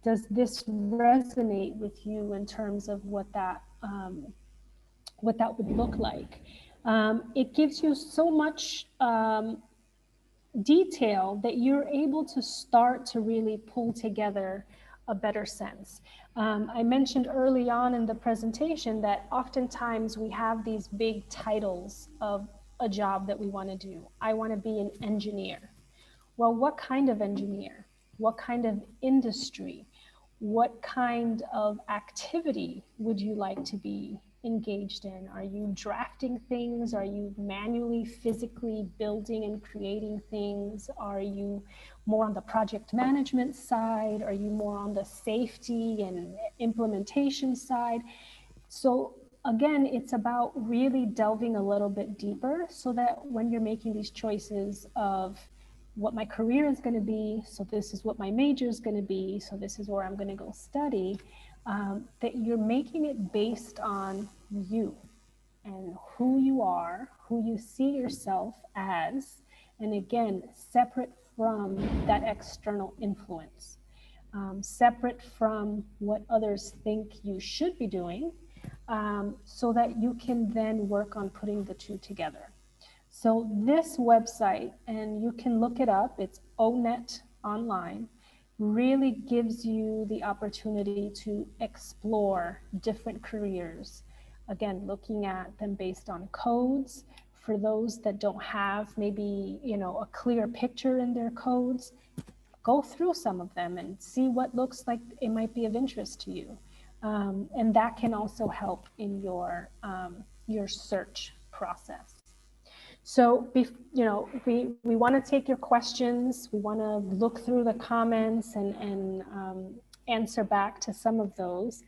does this resonate with you in terms of what that would look like? It gives you so much detail that you're able to start to really pull together a better sense. I mentioned early on in the presentation that oftentimes we have these big titles of a job that we want to do. I want to be an engineer. Well, what kind of engineer? What kind of industry? What kind of activity would you like to be engaged in? Are you drafting things? Are you manually, physically building and creating things? Are you more on the project management side? Are you more on the safety and implementation side? So again, it's about really delving a little bit deeper so that when you're making these choices of what my career is going to be, so this is what my major is going to be, so this is where I'm going to go study, that you're making it based on you and who you are, who you see yourself as, And again, separate from that external influence, separate from what others think you should be doing, so that you can then work on putting the two together. So this website, and you can look it up, it's Onet Online, really gives you the opportunity to explore different careers. Again, looking at them based on codes. For those that don't have maybe, a clear picture in their codes, go through some of them and see what looks like it might be of interest to you. And that can also help in your search process. So, we want to take your questions. We want to look through the comments and answer back to some of those.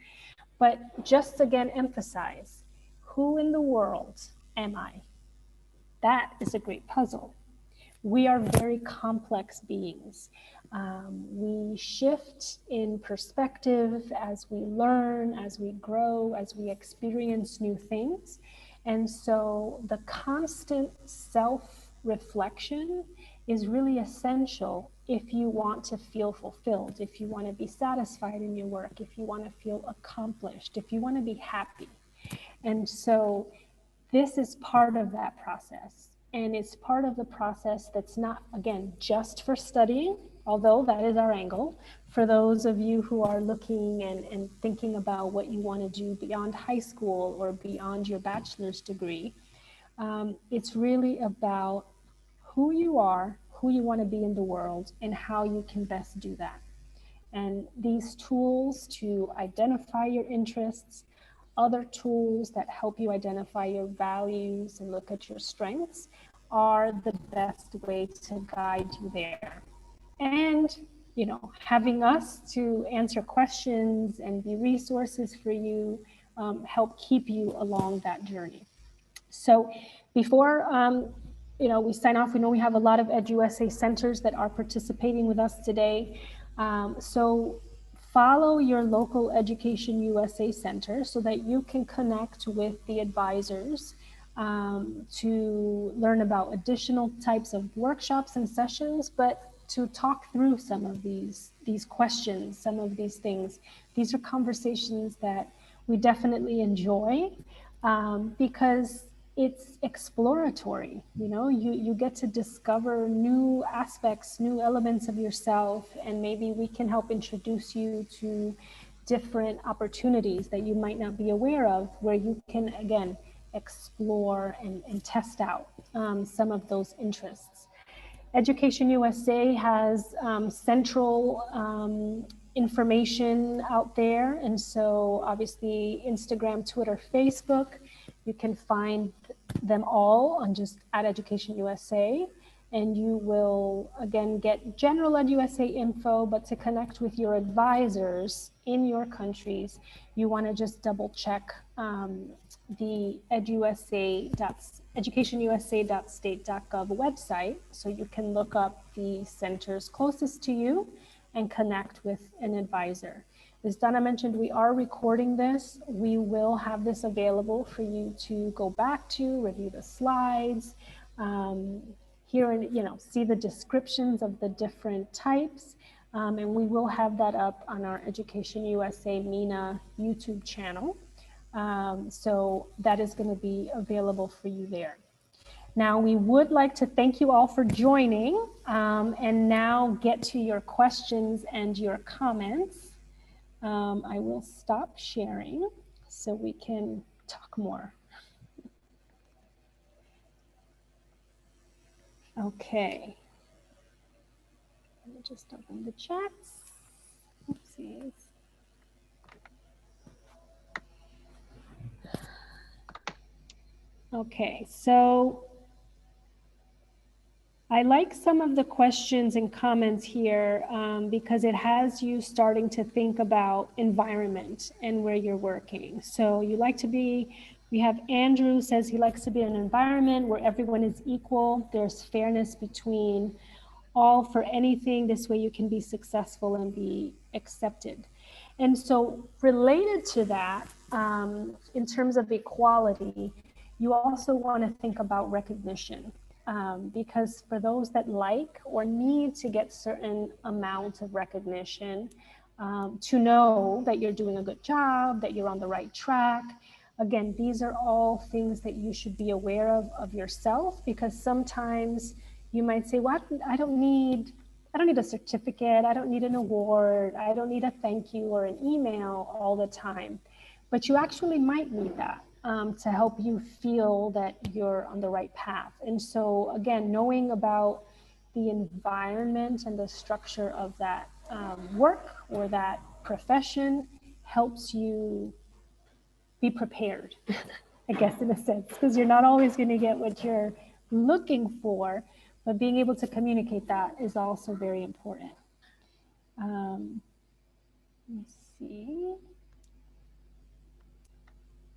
But just again, emphasize, who in the world am I? That is a great puzzle. We are very complex beings. We shift in perspective as we learn, as we grow, as we experience new things. And so the constant self-reflection is really essential if you want to feel fulfilled, if you want to be satisfied in your work, if you want to feel accomplished, if you want to be happy. And so this is part of that process. And it's part of the process that's not, again, just for studying, although that is our angle. For those of you who are looking and thinking about what you want to do beyond high school or beyond your bachelor's degree, it's really about who you are, who you want to be in the world, and how you can best do that. And these tools to identify your interests, other tools that help you identify your values and look at your strengths are the best way to guide you there. And, having us to answer questions and be resources for you, help keep you along that journey. So before we sign off, we know we have a lot of EdUSA centers that are participating with us today. So follow your local Education USA center so that you can connect with the advisors to learn about additional types of workshops and sessions, but to talk through some of these questions, some of these things. These are conversations that we definitely enjoy, because it's exploratory. You get to discover new aspects, new elements of yourself, and maybe we can help introduce you to different opportunities that you might not be aware of, where you can again explore and test out some of those interests. Education USA has central information out there. And so obviously Instagram, Twitter, Facebook, you can find them all on just at Education USA. And you will, again, get general EdUSA info, but to connect with your advisors in your countries, you want to just double check the educationusa.state.gov website, so you can look up the centers closest to you and connect with an advisor. As Donna mentioned, we are recording this. We will have this available for you to go back to, review the slides, hear and see the descriptions of the different types, and we will have that up on our Education USA MENA YouTube channel. So that is going to be available for you there. Now, we would like to thank you all for joining, and now get to your questions and your comments. I will stop sharing so we can talk more. Okay. Let me just open the chats. Oopsies. Okay, so I like some of the questions and comments here because it has you starting to think about environment and where you're working. So you like to be, we have Andrew says he likes to be in an environment where everyone is equal. There's fairness between all for anything. This way you can be successful and be accepted. And so related to that, in terms of equality, you also want to think about recognition. because for those that like or need to get certain amounts of recognition, to know that you're doing a good job, that you're on the right track. Again, these are all things that you should be aware of yourself, because sometimes you might say, well, I don't need a certificate, I don't need an award, I don't need a thank you or an email all the time. But you actually might need that to help you feel that you're on the right path. And so, again, knowing about the environment and the structure of that work or that profession helps you be prepared, I guess, in a sense, because you're not always going to get what you're looking for, but being able to communicate that is also very important. Let me see.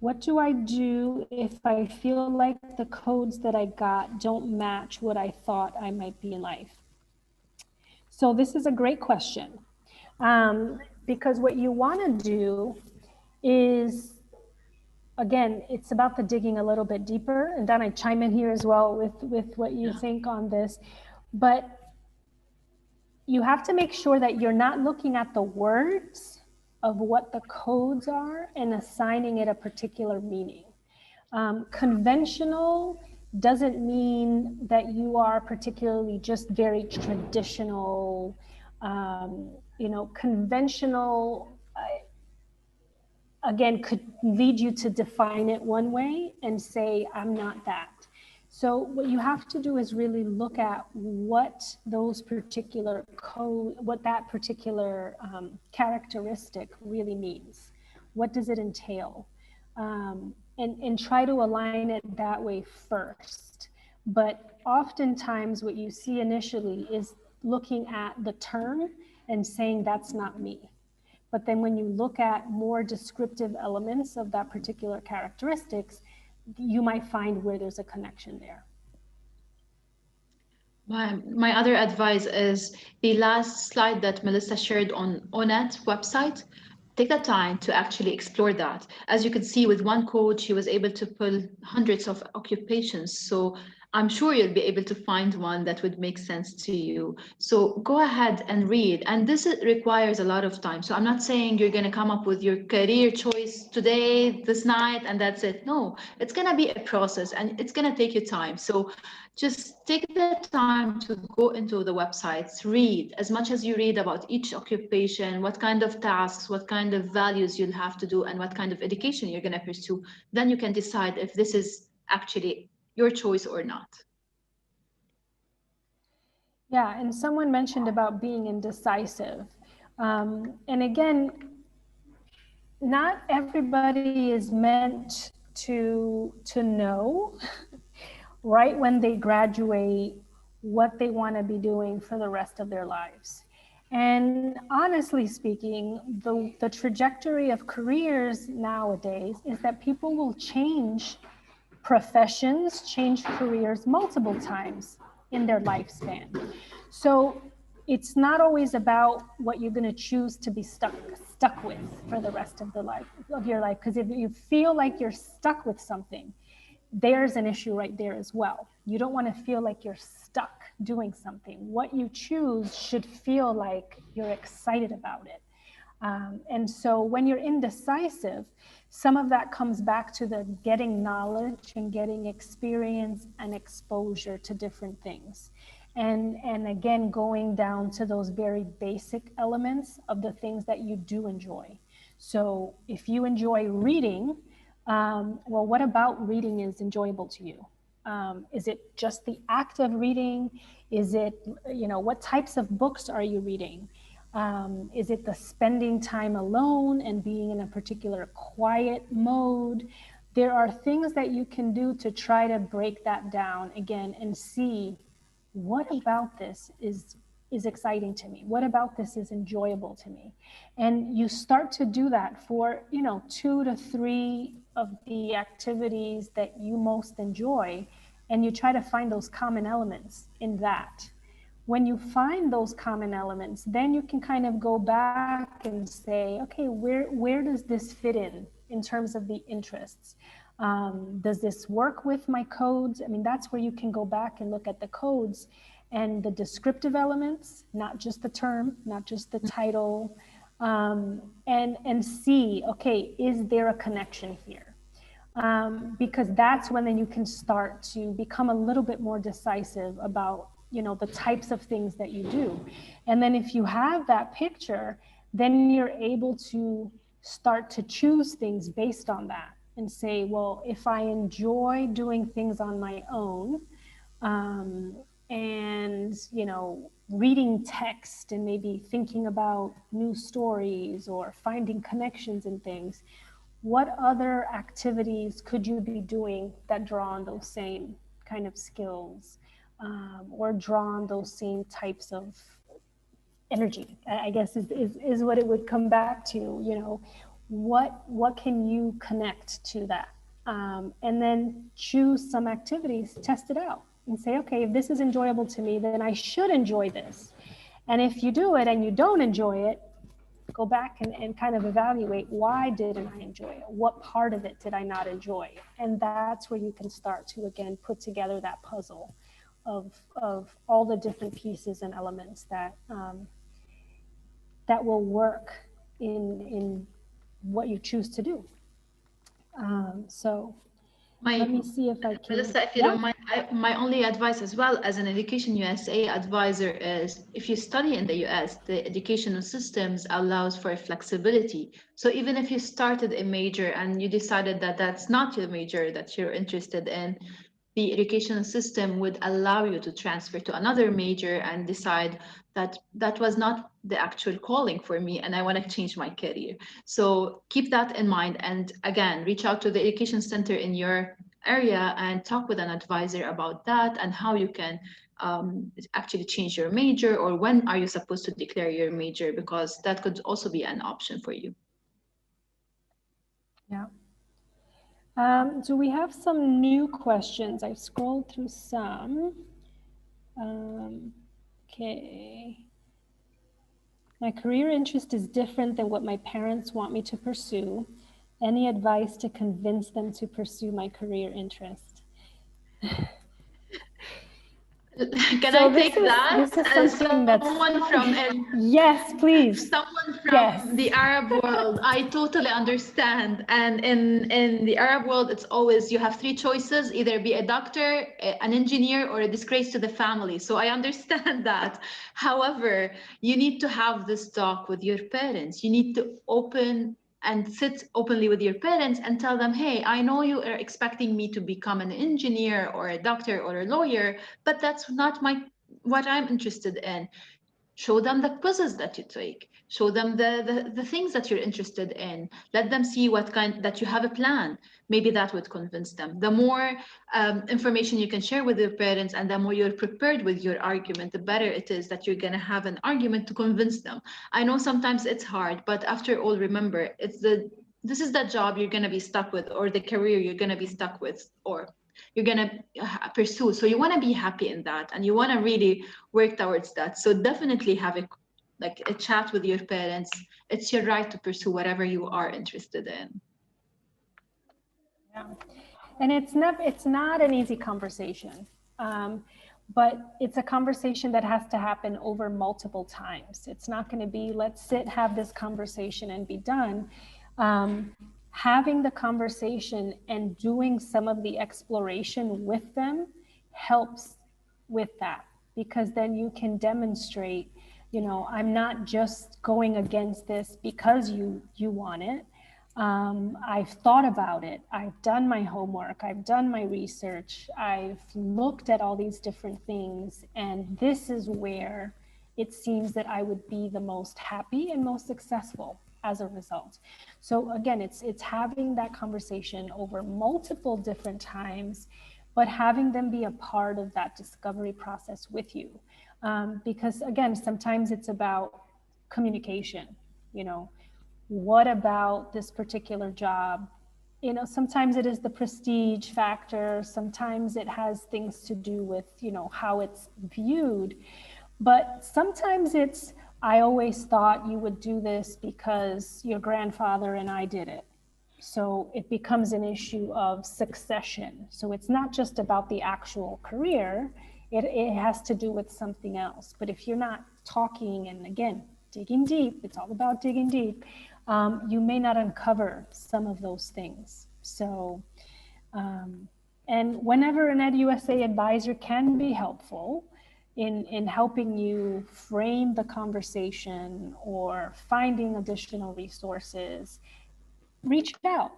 What do I do if I feel like the codes that I got don't match what I thought I might be in life? So this is a great question, because what you want to do is, again, it's about the digging a little bit deeper. And then I chime in here as well with what you think on this. But you have to make sure that you're not looking at the words of what the codes are and assigning it a particular meaning. Conventional doesn't mean that you are particularly just very traditional. Conventional, again, could lead you to define it one way and say, I'm not that. So what you have to do is really look at what those particular what that particular characteristic really means. What does it entail? And try to align it that way first. But oftentimes what you see initially is looking at the term and saying, that's not me. But then when you look at more descriptive elements of that particular characteristics, you might find where there's a connection there. My other advice is the last slide that Melissa shared on Onet website. Take the time to actually explore that. As you can see, with one code, she was able to pull hundreds of occupations. So I'm sure you'll be able to find one that would make sense to you. So go ahead and read. And this requires a lot of time. So I'm not saying you're going to come up with your career choice today, this night, and that's it. No, it's going to be a process and it's going to take you time. So just take the time to go into the websites, read as much as you read about each occupation, what kind of tasks, what kind of values you'll have to do, and what kind of education you're going to pursue. Then you can decide if this is actually your choice or not. Yeah, and someone mentioned about being indecisive. And again, not everybody is meant to know right when they graduate what they want to be doing for the rest of their lives. And honestly speaking, the trajectory of careers nowadays is that people will change professions, change careers multiple times in their lifespan. So it's not always about what you're going to choose to be stuck with for the rest of your life. Because if you feel like you're stuck with something, there's an issue right there as well. You don't want to feel like you're stuck doing something. What you choose should feel like you're excited about it. And so when you're indecisive, some of that comes back to the getting knowledge and getting experience and exposure to different things. And again, going down to those very basic elements of the things that you do enjoy. So if you enjoy reading, well, what about reading is enjoyable to you? Is it just the act of reading? Is it, what types of books are you reading? Is it the spending time alone and being in a particular quiet mode? There are things that you can do to try to break that down again and see what about this is exciting to me? What about this is enjoyable to me? And you start to do that for, 2 to 3 of the activities that you most enjoy, and you try to find those common elements in that. When you find those common elements, then you can kind of go back and say, okay, where does this fit in terms of the interests? Does this work with my codes? I mean, that's where you can go back and look at the codes and the descriptive elements, not just the term, not just the title, and see, okay, is there a connection here? Because that's when then you can start to become a little bit more decisive about, you know, the types of things that you do. And then if you have that picture, then you're able to start to choose things based on that and say, well, if I enjoy doing things on my own, and, you know, reading text and maybe thinking about new stories or finding connections in things, what other activities could you be doing that draw on those same kind of skills, or draw on those same types of energy, I guess is what it would come back to, you know, what can you connect to that? And then choose some activities, test it out and say, okay, if this is enjoyable to me, then I should enjoy this. And if you do it and you don't enjoy it, go back and kind of evaluate, why didn't I enjoy it? What part of it did I not enjoy? And that's where you can start to, again, put together that puzzle of all the different pieces and elements that will work in what you choose to do. So let me see if I can. Melissa, if you don't mind, my only advice as well as an Education USA advisor is if you study in the US, the educational systems allows for flexibility. So even if you started a major and you decided that that's not your major that you're interested in, the educational system would allow you to transfer to another major and decide that that was not the actual calling for me and I want to change my career. So keep that in mind. And again, reach out to the education center in your area and talk with an advisor about that and how you can actually change your major, or when are you supposed to declare your major, because that could also be an option for you. Yeah. So we have some new questions. I've scrolled through some. Okay. My career interest is different than what my parents want me to pursue. Any advice to convince them to pursue my career interest? Can So I take that this is as something that's someone from yes, please. someone Yes. from the Arab world? I totally understand. And in the Arab world, it's always you have three choices: either be a doctor, an engineer, or a disgrace to the family. So I understand that. However, you need to have this talk with your parents. You need to open and sit openly with your parents and tell them, hey, I know you are expecting me to become an engineer or a doctor or a lawyer, but that's not what I'm interested in. Show them the quizzes that you take. Show them the things that you're interested in. Let them see what kind that you have a plan. Maybe that would convince them. The more information you can share with your parents and the more you're prepared with your argument, the better it is that you're going to have an argument to convince them. I know sometimes it's hard, but after all, remember, this is the job you're going to be stuck with, or the career you're going to be stuck with, or you're going to pursue. So you want to be happy in that and you want to really work towards that. So definitely have a chat with your parents. It's your right to pursue whatever you are interested in. Yeah. And it's not an easy conversation. But it's a conversation that has to happen over multiple times. It's not going to be, let's sit, have this conversation and be done. Having the conversation and doing some of the exploration with them helps with that, because then you can demonstrate, you know, I'm not just going against this because you want it. I've thought about it. I've done my homework. I've done my research. I've looked at all these different things. And this is where it seems that I would be the most happy and most successful as a result. So again, it's having that conversation over multiple different times, but having them be a part of that discovery process with you. Because again, sometimes it's about communication, you know. What about this particular job? You know, sometimes it is the prestige factor. Sometimes it has things to do with, you know, how it's viewed. But sometimes it's, I always thought you would do this because your grandfather and I did it. So it becomes an issue of succession. So it's not just about the actual career, it has to do with something else. But if you're not talking and again, digging deep, it's all about digging deep, you may not uncover some of those things. So, and whenever an EdUSA advisor can be helpful in helping you frame the conversation or finding additional resources, reach out.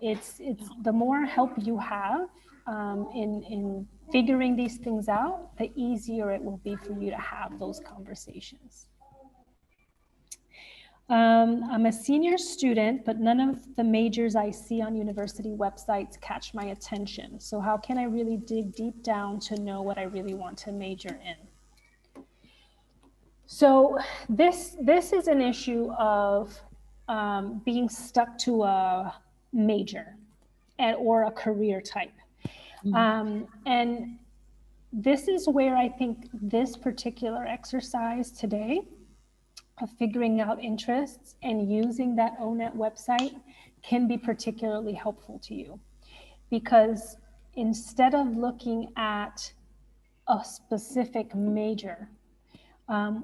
It's the more help you have in figuring these things out, the easier it will be for you to have those conversations. I'm a senior student, but none of the majors I see on university websites catch my attention. So how can I really dig deep down to know what I really want to major in? So this is an issue of being stuck to a major or a career type. And this is where I think this particular exercise today of figuring out interests and using that Onet website can be particularly helpful to you. Because instead of looking at a specific major,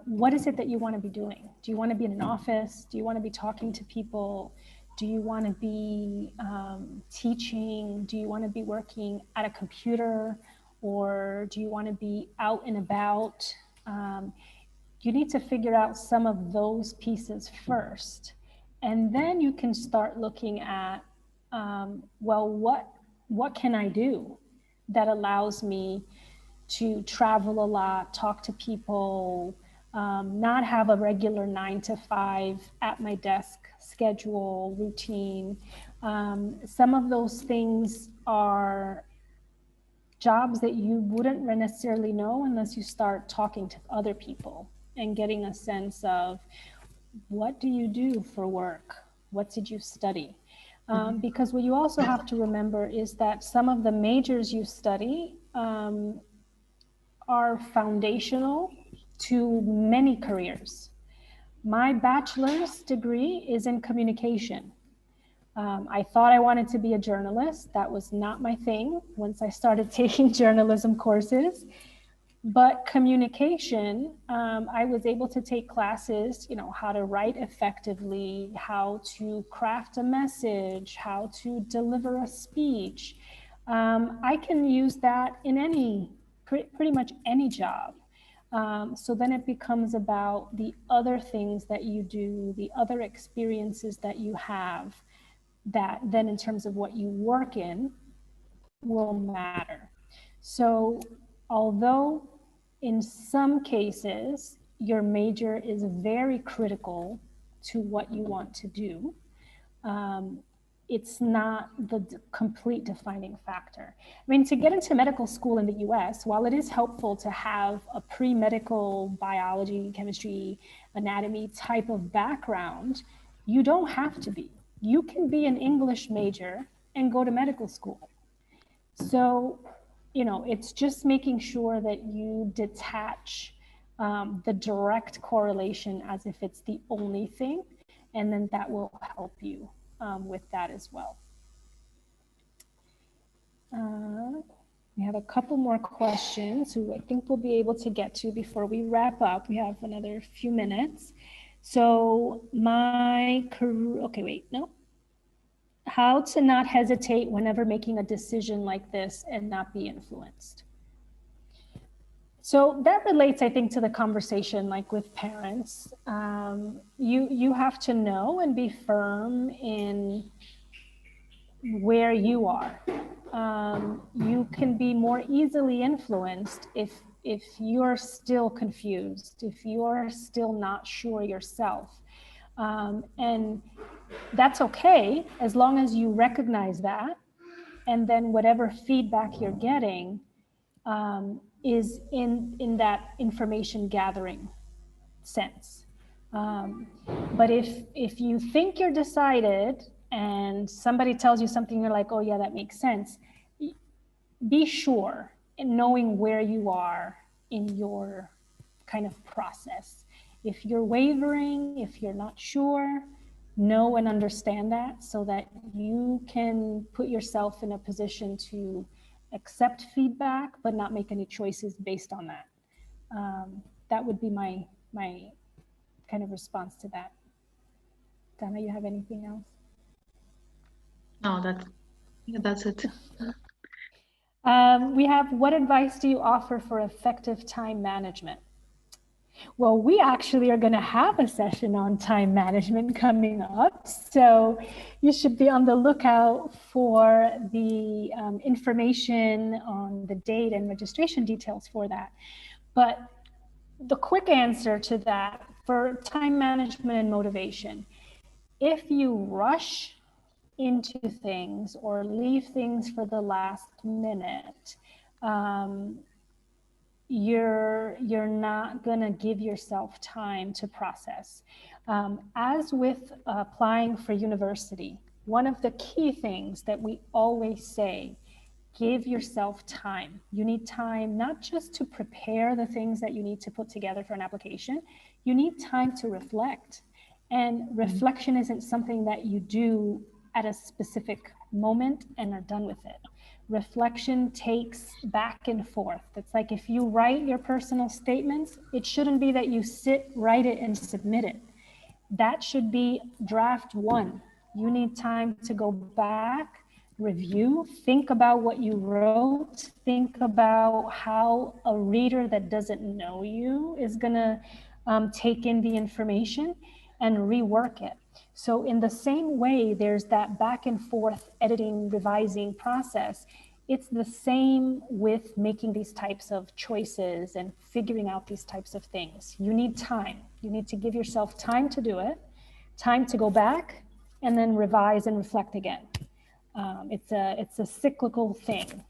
what is it that you want to be doing? Do you want to be in an office? Do you want to be talking to people? Do you want to be teaching? Do you want to be working at a computer? Or do you want to be out and about? You need to figure out some of those pieces first. And then you can start looking at, well, what can I do that allows me to travel a lot, talk to people, not have a regular 9 to 5 at my desk schedule, routine. Some of those things are jobs that you wouldn't necessarily know unless you start talking to other people and getting a sense of what do you do for work? What did you study? Because what you also have to remember is that some of the majors you study are foundational to many careers. My bachelor's degree is in communication. I thought I wanted to be a journalist. That was not my thing once I started taking journalism courses. But communication, I was able to take classes, you know, how to write effectively, how to craft a message, how to deliver a speech. I can use that in pretty much any job. So then it becomes about the other things that you do, the other experiences that you have, that then in terms of what you work in will matter. So although in some cases your major is very critical to what you want to do, it's not the complete defining factor. I mean, to get into medical school in the US, while it is helpful to have a pre-medical biology, chemistry, anatomy type of background, you don't have to be. You can be an English major and go to medical school. So, you know, it's just making sure that you detach the direct correlation as if it's the only thing, and then that will help you with that as well. We have a couple more questions who I think we'll be able to get to before we wrap up. We have another few minutes. So my career, okay, wait, no. How to not hesitate whenever making a decision like this and not be influenced. So that relates, I think, to the conversation like with parents. You have to know and be firm in where you are. You can be more easily influenced if you're still confused, if you're still not sure yourself. And that's okay, as long as you recognize that. And then whatever feedback you're getting is in that information gathering sense. But if you think you're decided and somebody tells you something, you're like, oh yeah, that makes sense. Be sure in knowing where you are in your kind of process. If you're wavering, if you're not sure, know and understand that so that you can put yourself in a position to accept feedback, but not make any choices based on that. That would be my kind of response to that. Donna, you have anything else? No, that's it. We have, what advice do you offer for effective time management? Well, we actually are going to have a session on time management coming up. So you should be on the lookout for the information on the date and registration details for that. But the quick answer to that for time management and motivation, if you rush into things or leave things for the last minute, you're not going to give yourself time to process. As with applying for university, one of the key things that we always say, give yourself time. You need time not just to prepare the things that you need to put together for an application, you need time to reflect. And reflection isn't something that you do at a specific moment and are done with it. Reflection takes back and forth. It's like if you write your personal statements, it shouldn't be that you sit, write it, and submit it. That should be draft one. You need time to go back, review, think about what you wrote, think about how a reader that doesn't know you is gonna take in the information and rework it. So in the same way, there's that back and forth editing, revising process. It's the same with making these types of choices and figuring out these types of things. You need time. You need to give yourself time to do it, time to go back, and then revise and reflect again. It's a cyclical thing.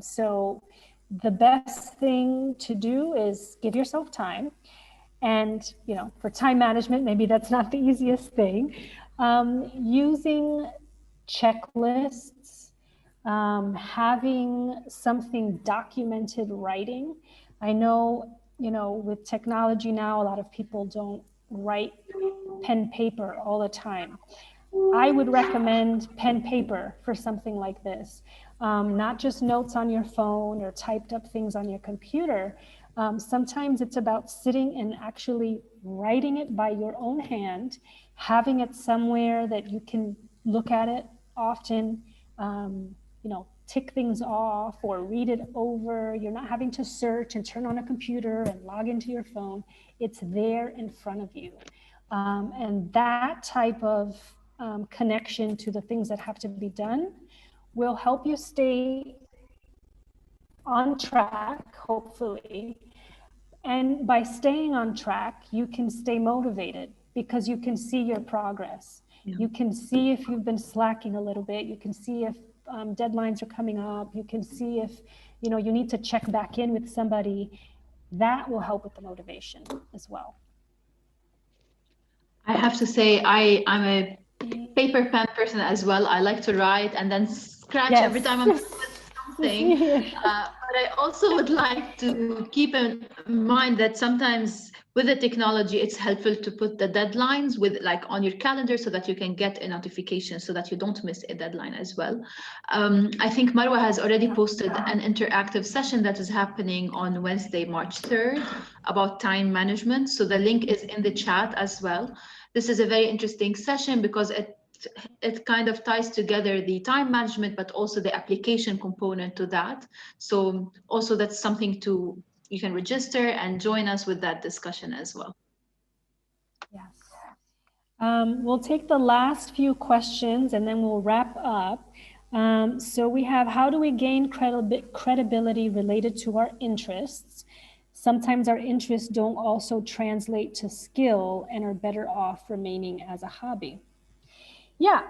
So the best thing to do is give yourself time. And, you know, for time management, maybe that's not the easiest thing. Using checklists, having something documented writing. I know, you know, with technology now, a lot of people don't write pen paper all the time. I would recommend pen paper for something like this. Not just notes on your phone or typed up things on your computer. Sometimes it's about sitting and actually writing it by your own hand, having it somewhere that you can look at it often, you know, tick things off or read it over. You're not having to search and turn on a computer and log into your phone. It's there in front of you. And that type of connection to the things that have to be done will help you stay on track, hopefully. And by staying on track, you can stay motivated because you can see your progress. Yeah. You can see if you've been slacking a little bit. You can see if deadlines are coming up. You can see if, you know, you need to check back in with somebody. That will help with the motivation as well. I have to say, I'm a paper pen person as well. I like to write and then scratch every time I'm done with something. But I also would like to keep in mind that sometimes with the technology, it's helpful to put the deadlines with like on your calendar so that you can get a notification so that you don't miss a deadline as well. I think Marwa has already posted an interactive session that is happening on Wednesday, March 3rd about time management. So the link is in the chat as well. This is a very interesting session because it kind of ties together the time management, but also the application component to that. So also that's something you can register and join us with that discussion as well. Yes. We'll take the last few questions and then we'll wrap up. So we have, how do we gain credibility related to our interests? Sometimes our interests don't also translate to skill and are better off remaining as a hobby. Yeah,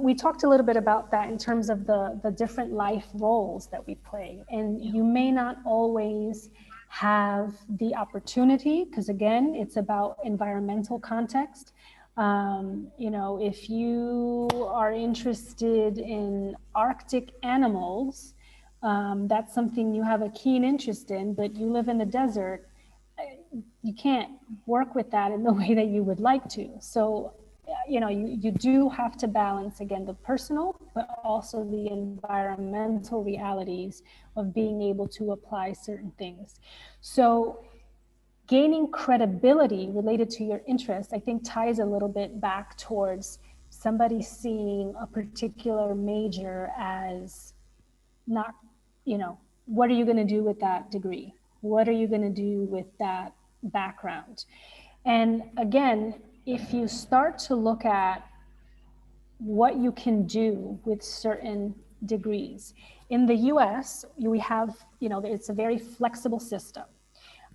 we talked a little bit about that in terms of the different life roles that we play. And you may not always have the opportunity, because again, it's about environmental context. You know, if you are interested in Arctic animals, that's something you have a keen interest in, but you live in the desert, you can't work with that in the way that you would like to. So you do have to balance, again, the personal, but also the environmental realities of being able to apply certain things. So gaining credibility related to your interests, I think, ties a little bit back towards somebody seeing a particular major as not, what are you going to do with that degree? What are you going to do with that background? And again, if you start to look at what you can do with certain degrees. In the US, we have, it's a very flexible system.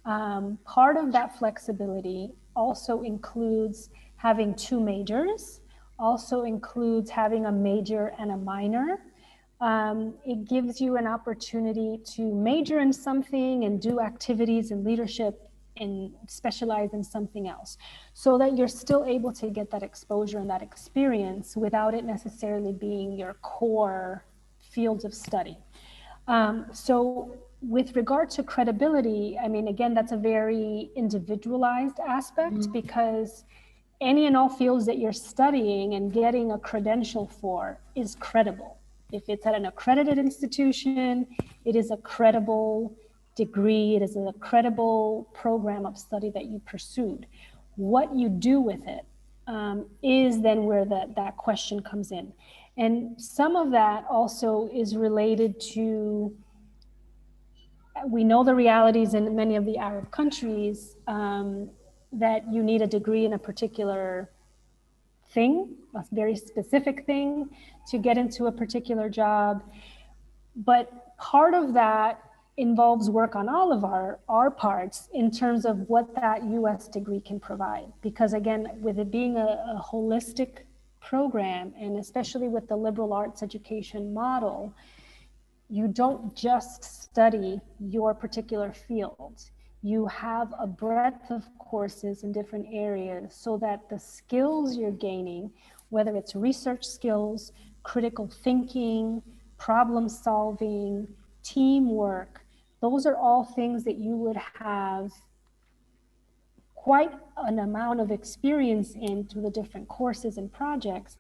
Part of that flexibility also includes having two majors, also includes having a major and a minor. It gives you an opportunity to major in something and do activities in leadership and specialize in something else, so that you're still able to get that exposure and that experience without it necessarily being your core fields of study. So with regard to credibility, I mean, again, that's a very individualized aspect, because any and all fields that you're studying and getting a credential for is credible. If it's at an accredited institution, it is a credible degree, it is a credible program of study that you pursued. What you do with it is then where that question comes in. And some of that also is related to, we know the realities in many of the Arab countries, that you need a degree in a particular thing, a very specific thing, to get into a particular job. But part of that involves work on all of our parts in terms of what that US degree can provide. Because again, with it being a holistic program, and especially with the liberal arts education model, you don't just study your particular field. You have a breadth of courses in different areas, so that the skills you're gaining, whether it's research skills, critical thinking, problem solving, teamwork, those are all things that you would have quite an amount of experience in through the different courses and projects,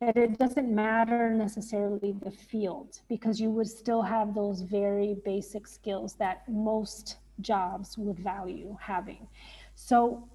that it doesn't matter necessarily the field, because you would still have those very basic skills that most jobs would value having. So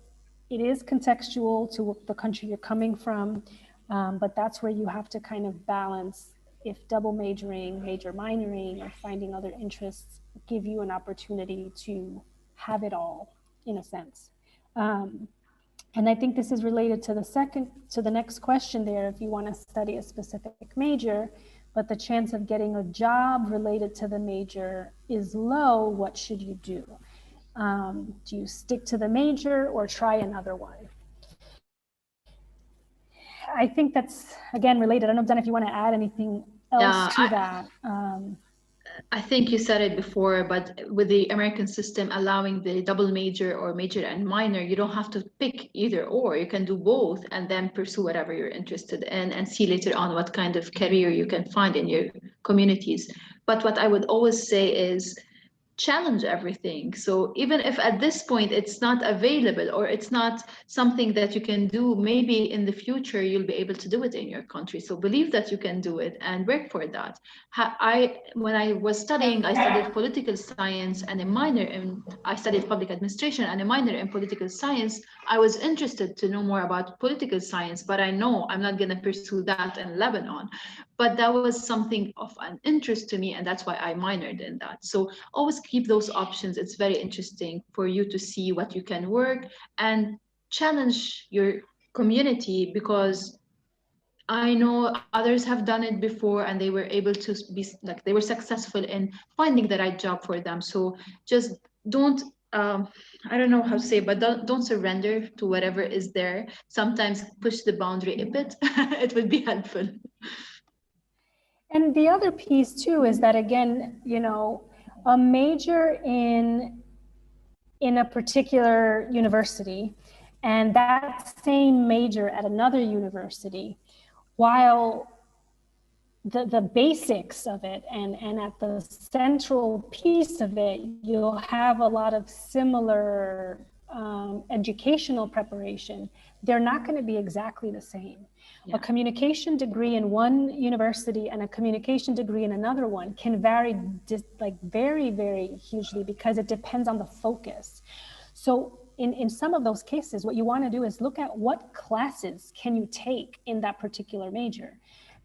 it is contextual to the country you're coming from, but that's where you have to kind of balance if double majoring, major minoring, or finding other interests give you an opportunity to have it all, in a sense. And I think this is related to the next question there. If you want to study a specific major, but the chance of getting a job related to the major is low, what should you do? Do you stick to the major or try another one? I think that's, again, related. I don't know, Dana, if you want to add anything else to that. I think you said it before, but with the American system allowing the double major or major and minor, you don't have to pick either or. You can do both and then pursue whatever you're interested in and see later on what kind of career you can find in your communities. But what I would always say is challenge everything. So even if at this point it's not available or it's not something that you can do, maybe in the future you'll be able to do it in your country. So believe that you can do it and work for that. When I was studying, I studied political science and a minor in, I studied public administration and a minor in political science. I was interested to know more about political science, but I know I'm not going to pursue that in Lebanon. But that was something of an interest to me, and that's why I minored in that. So always keep those options. It's very interesting for you to see what you can work and challenge your community, because I know others have done it before and they were able to be like, they were successful in finding the right job for them. So just don't I don't know how to say, but don't surrender to whatever is there. Sometimes push the boundary a bit. It would be helpful. And the other piece too is that, again, a major in a particular university and that same major at another university, while the basics of it and at the central piece of it, you'll have a lot of similar educational preparation, they're not going to be exactly the same. Yeah. A communication degree in one university and a communication degree in another one can vary like very, very hugely because it depends on the focus. So in some of those cases, what you want to do is look at what classes can you take in that particular major,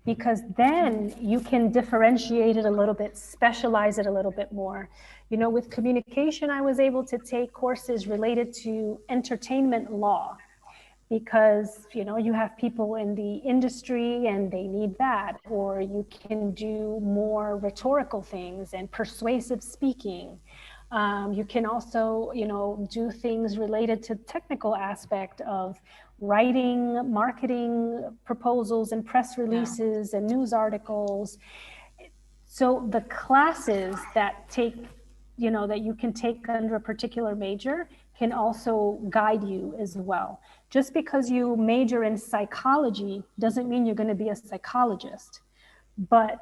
because then you can differentiate it a little bit, specialize it a little bit more. You know, with communication, I was able to take courses related to entertainment law, because you know you have people in the industry and they need that, or you can do more rhetorical things and persuasive speaking. You can also, you know, do things related to technical aspect of writing marketing proposals and press releases and news articles. So the classes that take, you know, that you can take under a particular major can also guide you as well. Just because you major in psychology doesn't mean you're going to be a psychologist. But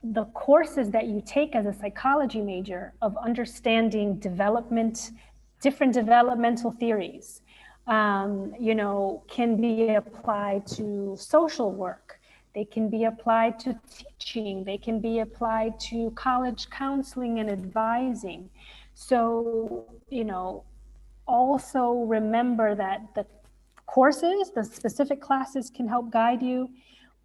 the courses that you take as a psychology major of understanding development, different developmental theories, you know, can be applied to social work. They can be applied to teaching. They can be applied to college counseling and advising. So, you know, also remember that the courses, the specific classes can help guide you,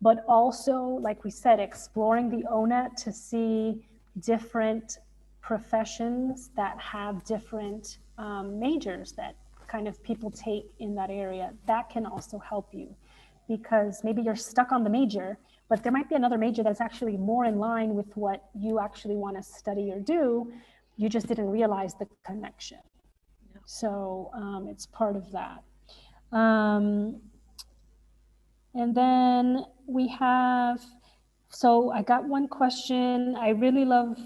but also, like we said, exploring the Onet to see different professions that have different majors that kind of people take in that area. That can also help you, because maybe you're stuck on the major, but there might be another major that's actually more in line with what you actually want to study or do. You just didn't realize the connection. So it's part of that. And then we have, so I got one question. I really love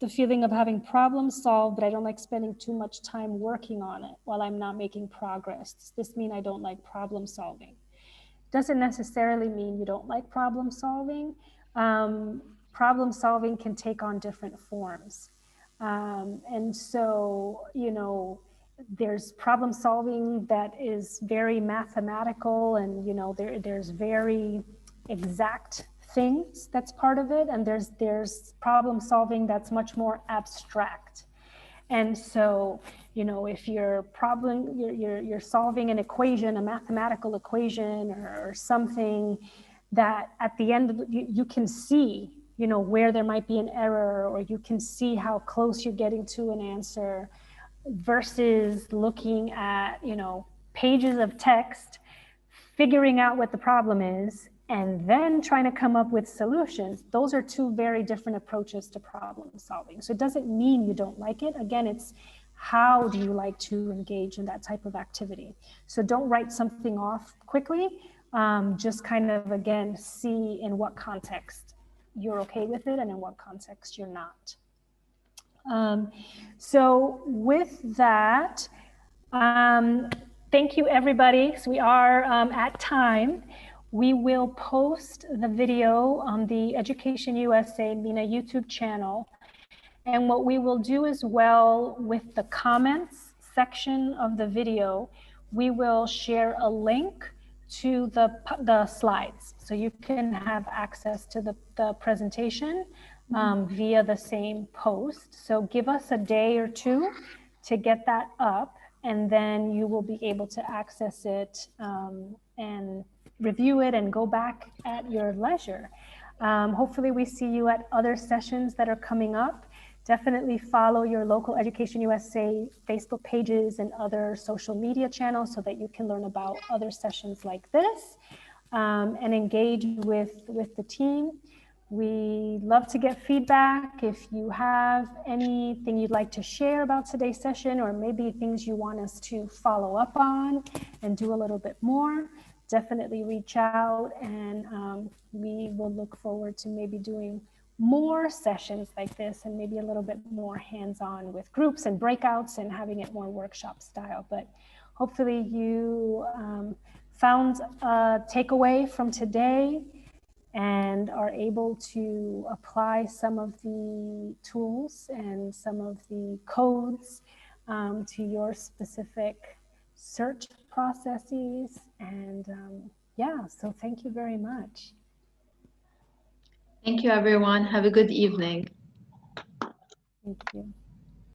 the feeling of having problems solved, but I don't like spending too much time working on it while I'm not making progress. Does this mean I don't like problem solving? Doesn't necessarily mean you don't like problem solving. Problem solving can take on different forms. And so, you know, there's problem solving that is very mathematical, and, you know, there's very exact things that's part of it. And there's problem solving that's much more abstract. And so, you know, if you're solving an equation, a mathematical equation or something that at the end of you can see, you know, where there might be an error, or you can see how close you're getting to an answer, versus looking at, you know, pages of text, figuring out what the problem is, and then trying to come up with solutions. Those are two very different approaches to problem solving. So it doesn't mean you don't like it. Again, it's how do you like to engage in that type of activity? So don't write something off quickly. Just kind of, again, see in what context you're okay with it and in what context you're not. So with that, thank you, everybody. So we are at time. We will post the video on the Education USA MENA YouTube channel. And what we will do as well with the comments section of the video, we will share a link to the slides. So you can have access to the presentation via the same post. So give us a day or two to get that up, and then you will be able to access it and review it and go back at your leisure. Hopefully we see you at other sessions that are coming up. Definitely follow your local Education USA Facebook pages and other social media channels so that you can learn about other sessions like this and engage with the team. We love to get feedback. If you have anything you'd like to share about today's session, or maybe things you want us to follow up on and do a little bit more, definitely reach out, and we will look forward to maybe doing more sessions like this, and maybe a little bit more hands-on with groups and breakouts and having it more workshop style. But hopefully you found a takeaway from today and are able to apply some of the tools and some of the codes to your specific search processes. And yeah, so thank you very much. Thank you, everyone. Have a good evening. Thank you.